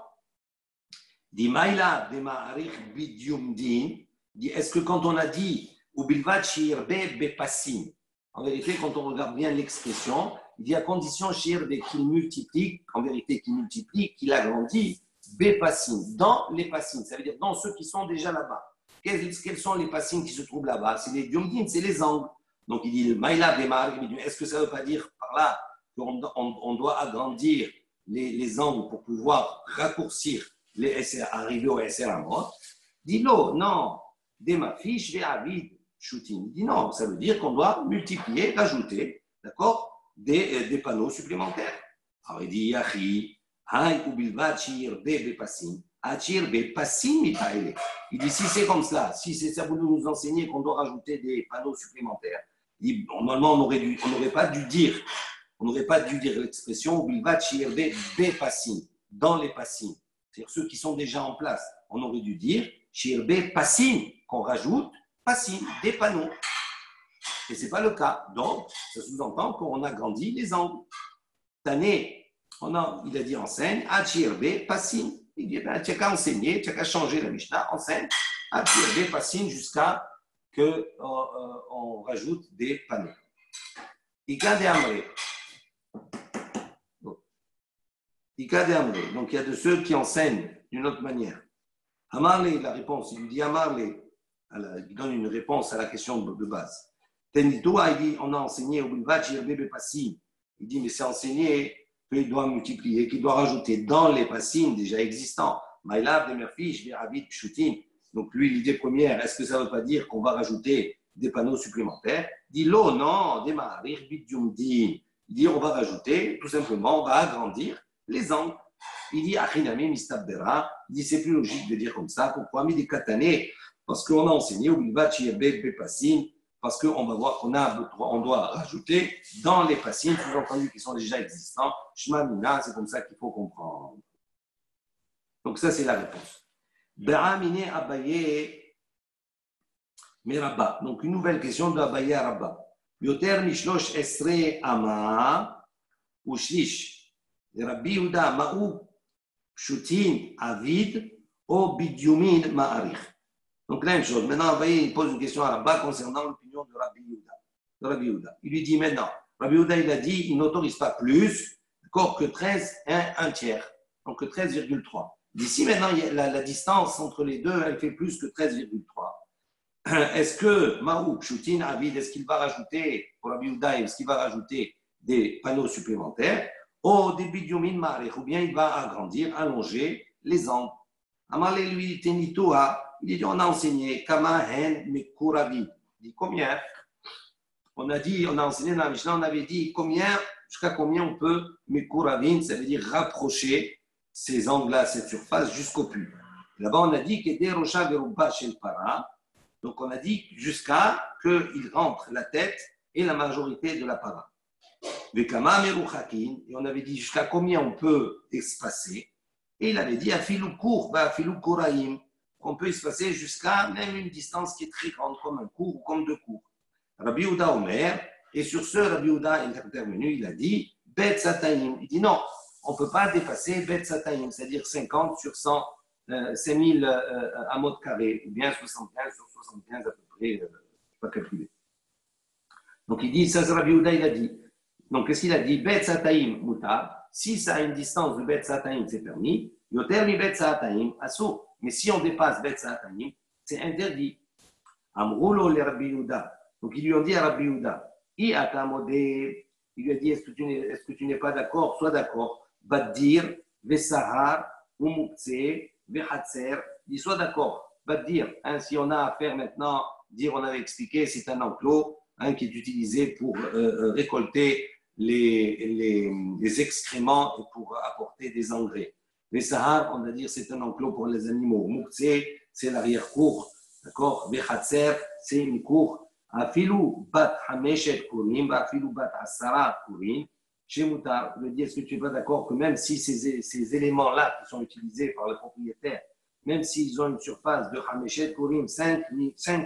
Dit, maïla, de ma'arich bidyum din, Il dit, est-ce que quand on a dit Ubilvat shir be bepasim, en vérité, quand on regarde bien l'expression, il dit à condition shir be qu'il multiplie, en vérité qu'il multiplie, qu'il agrandit, bepasim, dans les passim, ça veut dire dans ceux qui sont déjà là-bas. Quels sont les passim qui se trouvent là-bas? C'est les diomdines, c'est les angles. Donc il dit Maïla Bemar, est-ce que ça ne veut pas dire par là qu'on doit agrandir les angles pour pouvoir raccourcir les SR, arriver au SR à mort? Dis-le, non, des mafiches, des avides, shooting. Il dit non, ça veut dire qu'on doit multiplier, rajouter, d'accord, des panneaux supplémentaires. Alors il dit Yahi, Hay ubilvad shir be passim, achir be passim itaile. Il dit si c'est comme cela, si c'est ça, vous nous enseignez qu'on doit rajouter des panneaux supplémentaires. Il dit normalement on n'aurait pas dû dire l'expression ubilvad shir be passim, dans les passim, c'est-à-dire ceux qui sont déjà en place. On aurait dû dire shir be passim, qu'on rajoute passim, des panneaux. Et ce n'est pas le cas. Donc, ça sous-entend qu'on agrandit les angles. Cette année, il a dit enseigne, achirbe, passim. Il dit, tu n'as qu'à enseigner, tu n'as qu'à changer la Mishnah, enseigne, achirbe, passim, jusqu'à qu'on rajoute des panneaux. Ika de Amré. Ika de Amré. Donc, il y a de ceux qui enseignent d'une autre manière. Amarle, la réponse, il lui dit Amarle. Il donne une réponse à la question de base. Tenitoua, il dit, on a enseigné au Bilvat, bébé passim. Il dit, mais c'est enseigné qu'il doit multiplier, qu'il doit rajouter dans les passim déjà existants. Maïlav, des merfiches, des rabbits, pshutim. Donc, lui, l'idée première, est-ce que ça ne veut pas dire qu'on va rajouter des panneaux supplémentaires? Il dit, l'eau, non, des marir, bidyumdim. Il dit, on va rajouter, tout simplement, on va agrandir les angles. Il dit, achinami mistabbera. Il dit, c'est plus logique de dire comme ça. Pourquoi? Mais des katané. Parce qu'on a enseigné au Bilvat, passim. Parce qu'on va voir on doit rajouter dans les passim, sous-entendus qui sont déjà existants, Shema Mina, c'est comme ça qu'il faut comprendre. Donc ça, c'est la réponse. Be'amine Abaye Merabba. Donc une nouvelle question de Abaye à Rabba. Yoter Mishlosh Esre Ama ou Shlish. Rabbi Yehuda Ma'u Pshutin Avid ou Bidyumin Ma'arich. Donc, la même chose. Maintenant, vous voyez, il pose une question à Rabba concernant l'opinion de Rabbi Yehuda. Il lui dit maintenant, Rabbi Yehuda, il a dit, il n'autorise pas plus, d'accord, que 13, un tiers, donc que 13,3. D'ici maintenant, la distance entre les deux, elle fait plus que 13,3. Est-ce que Marouk, Choutin, Avid, est-ce qu'il va rajouter, pour Rabbi Yehuda, est-ce qu'il va rajouter des panneaux supplémentaires, au début du ou bien il va agrandir, allonger les angles. Amalé lui, Tenitoa, il dit, on a enseigné Kamahen Mekuravi. Il dit combien? On a enseigné dans la Mishnah, on avait dit jusqu'à combien on peut Mekuravin, ça veut dire rapprocher ces angles-là, cette surface jusqu'au puits. Là-bas, on a dit que des Rocha Veruba chez le para, donc on a dit jusqu'à qu'il rentre la tête et la majorité de la para. Vekama Meruchakin, et on avait dit jusqu'à combien on peut espacer. Et il avait dit Afilou Kour, Afilou Koraim. On peut espacer jusqu'à même une distance qui est très grande, comme un cours ou comme deux cours. Rabbi Yehuda Omer, et sur ce, Rabbi Yehuda est intervenu, il a dit Bet Sataim. Il dit non, on ne peut pas dépasser Bet Sataim, c'est-à-dire 50 sur 100, 5000 amot carrés, ou bien 75 sur 75 à peu près, je ne sais pas calculer. Donc il dit, ça c'est Rabbi Yehuda, il a dit. Donc qu'est-ce qu'il a dit? Bet Sataim mutar, si ça a une distance de Bet Sataim, c'est permis. Yoter mi Bet Sataim, asso. Mais si on dépasse Bet Sataim, c'est interdit. Amroulo le Rabbi Yehuda. Donc ils lui ont dit à Rabbi Yehuda, il lui a dit, est-ce que tu n'es pas d'accord? Sois d'accord. Baddir, Vesahar, Umukse, Vehatser. Il dit, sois d'accord. Baddir, si on a à faire maintenant, dire, on avait expliqué, c'est un enclos qui est utilisé pour récolter les excréments et pour apporter des engrais. Vesahar, on va dire, c'est un enclos pour les animaux. Mukse, c'est l'arrière-cour. D'accord? Vehatser, c'est une cour. Afilou bat hameshet kurim, afilou bat asara kurim. Chez Moutar, je dis, est-ce que tu n'es pas d'accord que même si ces éléments-là qui sont utilisés par le propriétaire, même s'ils ont une surface de hameshet kurim, 5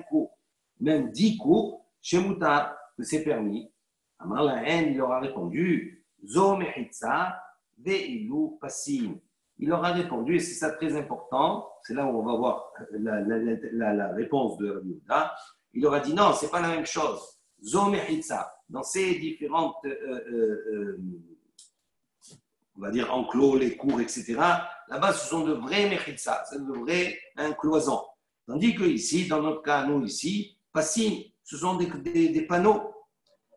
cours, même 10 cours, chez Moutar, que c'est permis. Amar la haine, il leur a répondu, Zo mehitsa, ve'ilu pasim. Il leur a répondu, et c'est ça très important, c'est là où on va voir la réponse de Rabbi Yehuda. Il leur a dit non, ce n'est pas la même chose. Zo mechitza, dans ces différentes, on va dire, enclos, les cours, etc., là-bas, ce sont de vrais mechitza, c'est de vrais cloisons. Tandis que ici, dans notre cas, nous ici, passim, ce sont des panneaux.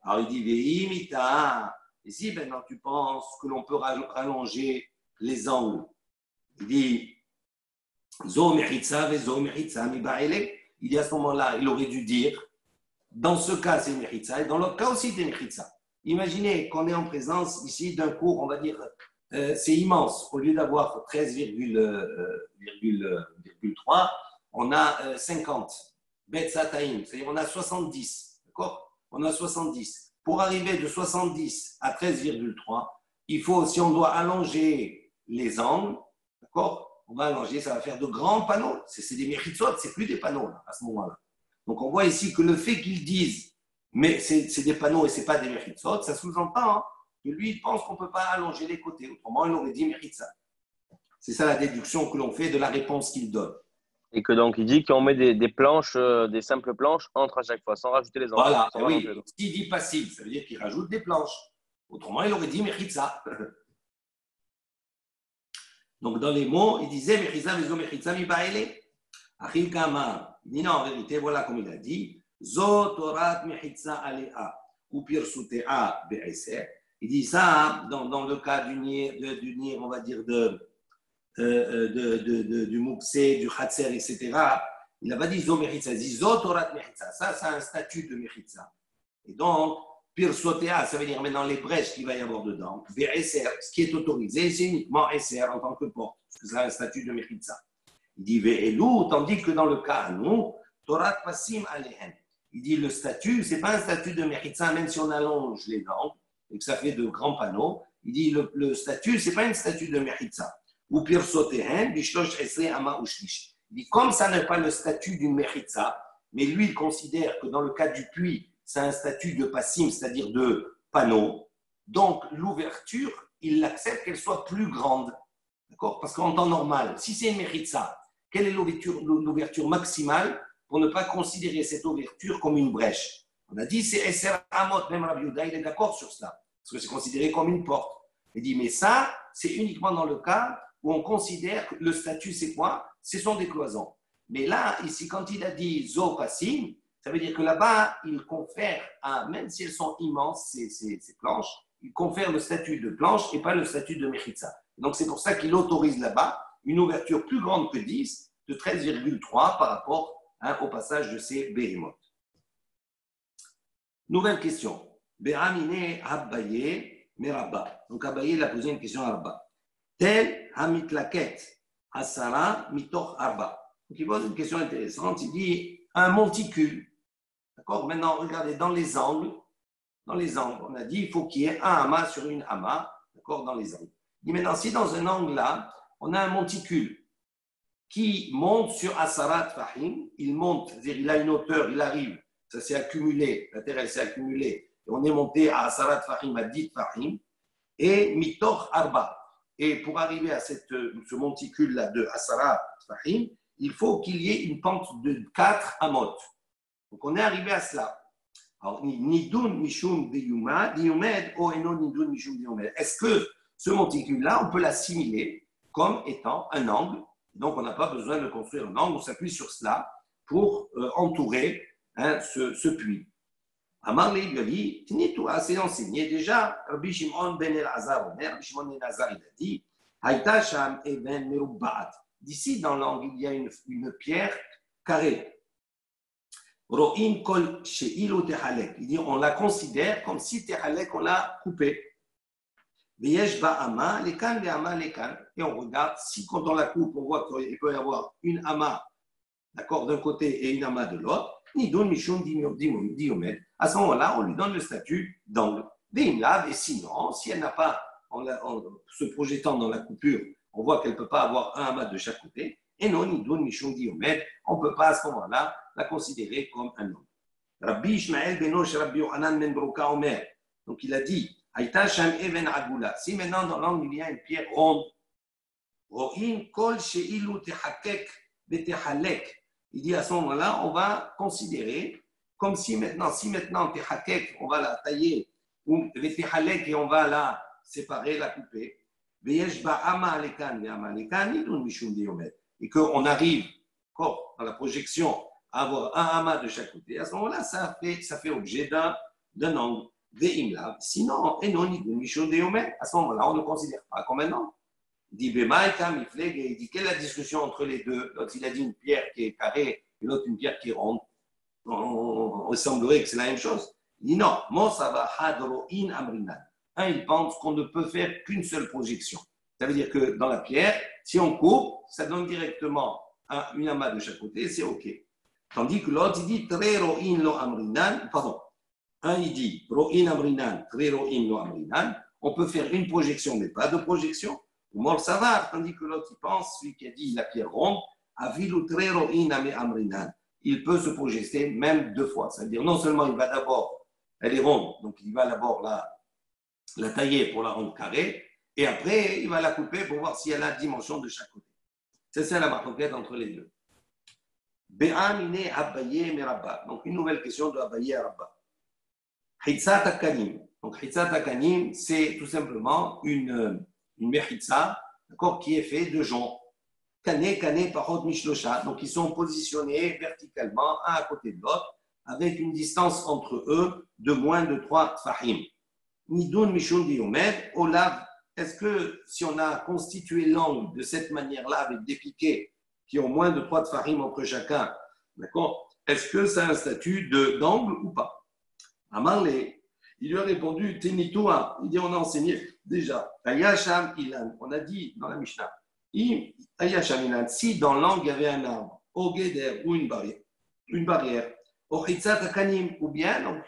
Alors il dit, veimita, ici, maintenant, tu penses que l'on peut rallonger les angles. Il dit, zo mechitza, ve zo mechitza, mi ba'ele. Il dit à ce moment-là, il aurait dû dire, dans ce cas, c'est mechitza, et dans l'autre cas aussi, c'est mechitza. Imaginez qu'on est en présence ici d'un cours, on va dire, c'est immense. Au lieu d'avoir 13,3, on a 50. Betzataim, c'est-à-dire on a 70. D'accord? On a 70. Pour arriver de 70 à 13,3, il faut, si on doit allonger les angles, d'accord? On va allonger, ça va faire de grands panneaux. C'est des méritzot, c'est plus des panneaux là, à ce moment-là. Donc on voit ici que le fait qu'ils disent, mais c'est des panneaux et ce n'est pas des méritzot, ça sous-entend hein, que lui, il pense qu'on ne peut pas allonger les côtés. Autrement, il aurait dit méritza. C'est ça la déduction que l'on fait de la réponse qu'il donne. Et que donc, il dit qu'on met des planches, des simples planches entre à chaque fois, sans rajouter les angles. Voilà, oui. S'il dit passif, ça veut dire qu'il rajoute des planches. Autrement, il aurait dit méritza. Donc, dans les mots, il disait méritza, vezo méritza, mi baile. Achil Kama, il dit non, en vérité, voilà comme il a dit. Zo torat méritza alea, ou pirsutea be'eser. Il dit ça dans le cas du nir, on va dire, du Mouksé, du Khatser, etc. Il n'a pas dit Zo Mechitza, il dit Zo Torat Mechitza. Ça, c'est un statut de Mechitza. Et donc, Pirsotea, ça veut dire maintenant les brèches qu'il va y avoir dedans. Ve'eser, ce qui est autorisé, c'est uniquement Eser en tant que porte, parce que c'est un statut de Mechitza. Il dit Ve'elu, tandis que dans le cas à nous, Torat Pasim Alehen. Il dit le statut, ce n'est pas un statut de Mechitza, même si on allonge les langues et que ça fait de grands panneaux. Il dit le statut, ce n'est pas un statut de Mechitza. Ou pire bishlosh esre ama ushlish. Il dit comme ça n'est pas le statut d'une mechitza, mais lui il considère que dans le cas du puits, c'est un statut de passim, c'est-à-dire de panneau. Donc l'ouverture, il accepte qu'elle soit plus grande. D'accord? Parce qu'en temps normal, si c'est une mechitza, quelle est l'ouverture maximale pour ne pas considérer cette ouverture comme une brèche? On a dit c'est Eser Amot, même Rabbi Yehuda, il est d'accord sur cela, parce que c'est considéré comme une porte. Il dit mais ça, c'est uniquement dans le cas où on considère que le statut, c'est quoi? Ce sont des cloisons. Mais là, ici, quand il a dit zo passim, ça veut dire que là-bas, il confère, même si elles sont immenses, ces planches, il confère le statut de planche et pas le statut de mechitza. Donc, c'est pour ça qu'il autorise là-bas une ouverture plus grande que 10, de 13,3 par rapport au passage de ces behemoth. Nouvelle question. Beramine Abbaye Merabba. Donc, Abbaye, il a posé une question à Rabba. Tel hamitlaket asara mitoch arba. Donc il pose une question intéressante. Il dit un monticule. D'accord? Maintenant, regardez dans les angles. On a dit il faut qu'il y ait un amas sur une amas. D'accord? Dans les angles. Il dit maintenant si dans un angle là, on a un monticule qui monte sur asarat fahim, il monte, c'est-à-dire il a une hauteur, il arrive, ça s'est accumulé, la terre elle s'est accumulée, et on est monté à asarat fahim, à 10 fahim, et mitoch arba. Et pour arriver à ce monticule-là de Asara Fahim, il faut qu'il y ait une pente de 4 amot. Donc on est arrivé à cela. Alors, Nidun Mishum Diyumed, O Eno Nidun Mishum Diyumed. Est-ce que ce monticule-là, on peut l'assimiler comme étant un angle? Donc on n'a pas besoin de construire un angle, on s'appuie sur cela pour entourer ce puits. Amar lui a dit, c'est enseigné déjà, Rabbi Shimon ben El-Azar, Rabbi Shimon ben El-Azar, il a dit, Haïta Sham Eben Merubbaat. D'ici dans l'angle, il y a une pierre carrée. Ro'im kol she'ilu tehalek. Il dit, on la considère comme si tehalek, on l'a coupée. Veyesh ba'ama, lekan ve'ama lekan. Et on regarde, si quand on la coupe, on voit qu'il peut y avoir une ama, d'accord, d'un côté et une ama de l'autre, Nidun Mishum Diyumed. À ce moment-là, on lui donne le statut d'angle. Et sinon, si elle n'a pas, en se projetant dans la coupure, on voit qu'elle ne peut pas avoir un amas de chaque côté, et non, Nidun Mishum Diyumed, on ne peut pas à ce moment-là la considérer comme un angle. Rabbi Ishmael Benosh Rabbi Yohanan ben Broka Omer. Donc il a dit, Haïta Sham Even Agula. Si maintenant dans l'angle il y a une pierre ronde, Ro'in kol she'ilu tehakek betehalek. Il dit à ce moment-là, on va considérer comme si maintenant tehakek, on va la tailler, ou betehalek et on va la séparer, la couper. Veyesh ba'ama alekan ve'ama alekan idun mishum diomet. Et qu'on arrive, dans la projection, à avoir un amas de chaque côté. À ce moment-là, ça fait objet d'un angle. Sinon, à ce moment-là, on ne considère pas comme un angle. Il dit, il dit, quelle est la discussion entre les deux? L'autre, il a dit une pierre qui est carrée et l'autre, une pierre qui est ronde. On semblerait que c'est la même chose. Il dit, non, un, il pense qu'on ne peut faire qu'une seule projection. Ça veut dire que dans la pierre, si on coupe, ça donne directement une amas de chaque côté, c'est OK. Tandis que l'autre, il dit, très ro'in lo amrinan, pardon. Un, il dit, ro'in amrinan, très ro'in lo amrinan. On peut faire une projection, mais pas de projection. Ou mort savar, tandis que l'autre, il pense, celui qui a dit la pierre ronde, avilu très ro'in amrinan. Il peut se projeter même deux fois. C'est-à-dire, non seulement il va d'abord, elle est ronde, donc il va d'abord la tailler pour la rendre carrée, et après, il va la couper pour voir si elle a la dimension de chaque côté. C'est ça la marquette entre les deux. Be'amine Abaye Merabba. Donc, une nouvelle question de Abaye à Rabba. Hitzat Akanim. Donc, Hitzat Akanim, c'est tout simplement une mechitza, d'accord, qui est faite de joncs. Kane, Parot, Mishlosha. Donc, ils sont positionnés verticalement, un à côté de l'autre, avec une distance entre eux de moins de 3 tfahim. Nidun Mishun Diomed, Olav. Est-ce que si on a constitué l'angle de cette manière-là avec des piquets qui ont moins de 3 tfahim entre chacun, d'accord, est-ce que ça a un statut d'angle ou pas? Amarle, il lui a répondu, Tenitoua, il dit on a enseigné déjà, Ayasham Ilan, on a dit dans la Mishnah, Ayasham Ilan, si dans l'angle il y avait un arbre, au Geder ou une barrière, au Hitzat Akanim, ou bien donc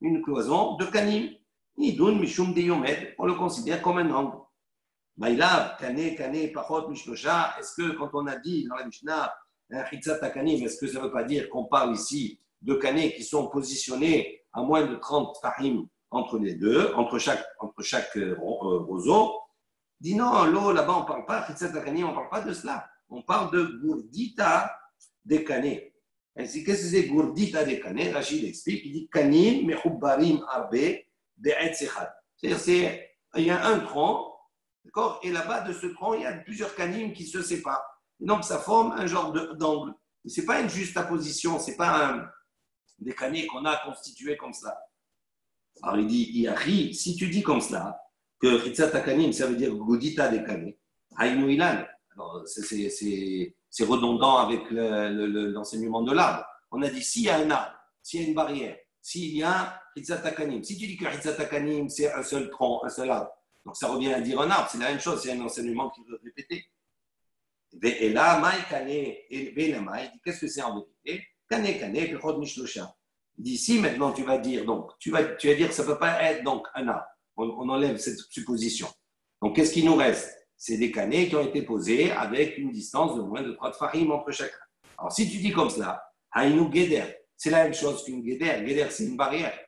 une cloison de Kanim, Nidun Mishum Deyomed, on le considère comme un angle. Maïlav, Kane, Pachot, Mishlosha, est-ce que quand on a dit dans la Mishnah, Hitzat Akanim, est-ce que ça ne veut pas dire qu'on parle ici de Kane qui sont positionnés à moins de 30 fahim entre les deux, entre chaque roseau? Dit non, l'eau là-bas on ne parle pas, Hitzat Akanim, on ne parle pas de cela. On parle de Gourdita de Kane. Qu'est-ce que c'est Gourdita de Kane? Rachid explique, il dit Kanim, Mechubbarim Arbe, c'est-à-dire, il y a un tronc, d'accord, et là-bas de ce tronc, il y a plusieurs canimes qui se séparent. Et donc, ça forme un genre d'angle. Ce n'est pas une juste apposition, ce n'est pas des canets qu'on a constitués comme ça. Alors, il dit, Iachi, si tu dis comme cela, que Hitzat Akanim, ça veut dire Godita des canets, Haïnou Ilan, alors c'est redondant avec l'enseignement de l'arbre. On a dit, s'il y a un arbre, s'il y a une barrière, s'il y a Hitzat Akanim. Si tu dis que Hitzat Akanim, c'est un seul tronc, un seul arbre, donc ça revient à dire un arbre, c'est la même chose, c'est un enseignement qui veut répéter. Et là, il dit qu'est-ce que c'est en vérité? Kane, Pechot Mishlosha. Il dit ici, maintenant, tu vas dire que ça ne peut pas être donc un arbre. On enlève cette supposition. Donc, qu'est-ce qui nous reste? C'est des canets qui ont été posés avec une distance de moins de 3 tfahim entre chacun. Alors, si tu dis comme cela, Haïnou Geder, c'est la même chose qu'une Geder. Geder, c'est une barrière.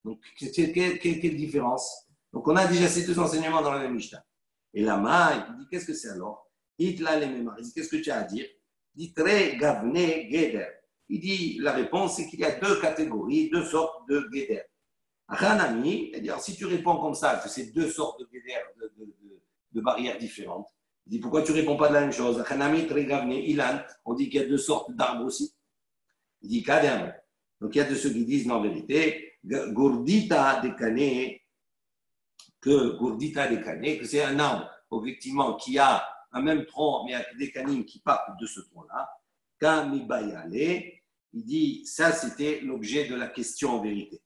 Donc, quelle différence? Donc, on a déjà ces deux enseignements dans la même Mishnah. Et là-bas, il dit, qu'est-ce que c'est alors? Itla les mémoires. Il dit, qu'est-ce que tu as à dire? Il dit, très gavne Geder. Il dit, la réponse, c'est qu'il y a deux catégories, deux sortes de Geder. Hanami, c'est-à-dire, si tu réponds comme ça, que c'est deux sortes de Geder, de barrières différentes, il dit, pourquoi tu ne réponds pas de la même chose? Hanami, très gavne Ilan, on dit qu'il y a deux sortes d'arbres aussi. Il dit, Kadem. Donc, il y a de ceux qui disent, non, en vérité, Gourdita de Kané, que c'est un arbre, effectivement, qui a un même tronc, mais avec des canines qui partent de ce tronc-là. Kamibayale, il dit, ça, c'était l'objet de la question en vérité.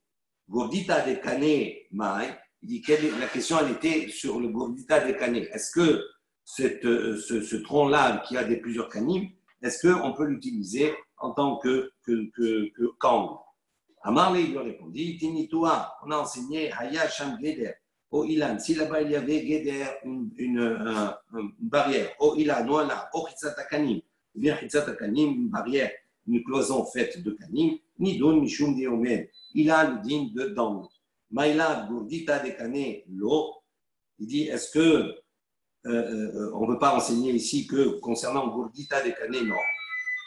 Gourdita de Kané, Mai, il dit, la question, elle était sur le Gourdita de Kané. Est-ce que ce tronc-là, qui a plusieurs canines, est-ce qu'on peut l'utiliser en tant que kangle? Amarle, il lui a répondu, Tinitoua, on a enseigné Haya Sham Geder, au Ilan, si là-bas il y avait Geder, une barrière, au Ilan, ou là, au Hitzatakanim, bien Hitzatakanim, une barrière, une cloison faite de Kanim, ni don, ni Shum de Omen, Ilan, digne d'angle. Maïla, Gourdita de Kané, l'eau, il dit, est-ce que on ne peut pas enseigner ici que concernant Gourdita des Kané, non.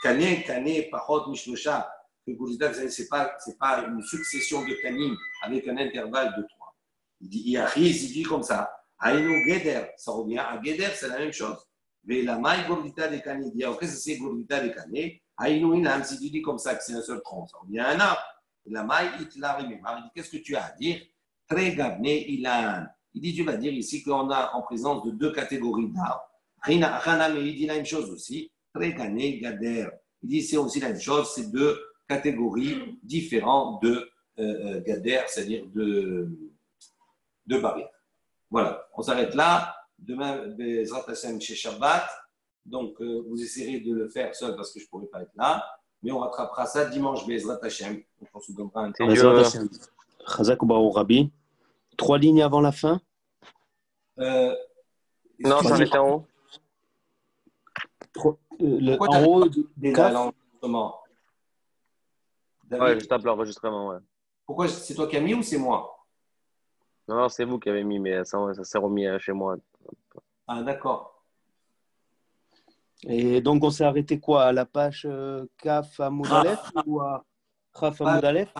Kané, Pachot, Mishlosha, que Gourdita des Kané, ce n'est pas une succession de Kanim avec un intervalle de 3. Il dit Iachiz, il dit comme ça. Aïnou Geder, ça revient à Geder, c'est la même chose. Mais la maille Gourdita des Kané, il dit ok, c'est Gourdita des Kané. Aïnou Inam, si tu dis comme ça que c'est un seul tronc, ça revient à un arbre. La maille, il l'a rimé. Il dit qu'est-ce que tu as à dire? Très gabné, ilan. Il dit, tu vas dire ici qu'on a en présence de 2 catégories d'arbres. Haname, il dit la même chose aussi. Très gabné, gader. Il dit c'est aussi la même chose, c'est 2 catégories différentes de gader, c'est-à-dire de barrières. Voilà, on s'arrête là. Demain, Bezrat Hashem chez Shabbat. Donc, vous essayerez de le faire seul parce que je ne pourrai pas être là. Mais on rattrapera ça dimanche, Bezrat Hashem. Donc, on se donnera un temps. Bezrat Hashem. Chazak ou Rabbi. 3 lignes avant la fin? Non, ça arrête en haut. En haut des cas. Ouais, je tape l'enregistrement. Ouais. Pourquoi c'est toi qui as mis ou c'est moi? Non, c'est vous qui avez mis, mais ça s'est remis chez moi. Ah, d'accord. Et donc, on s'est arrêté quoi? À la page Kaf Amoud Aleph ou à Chaf Amoud Aleph?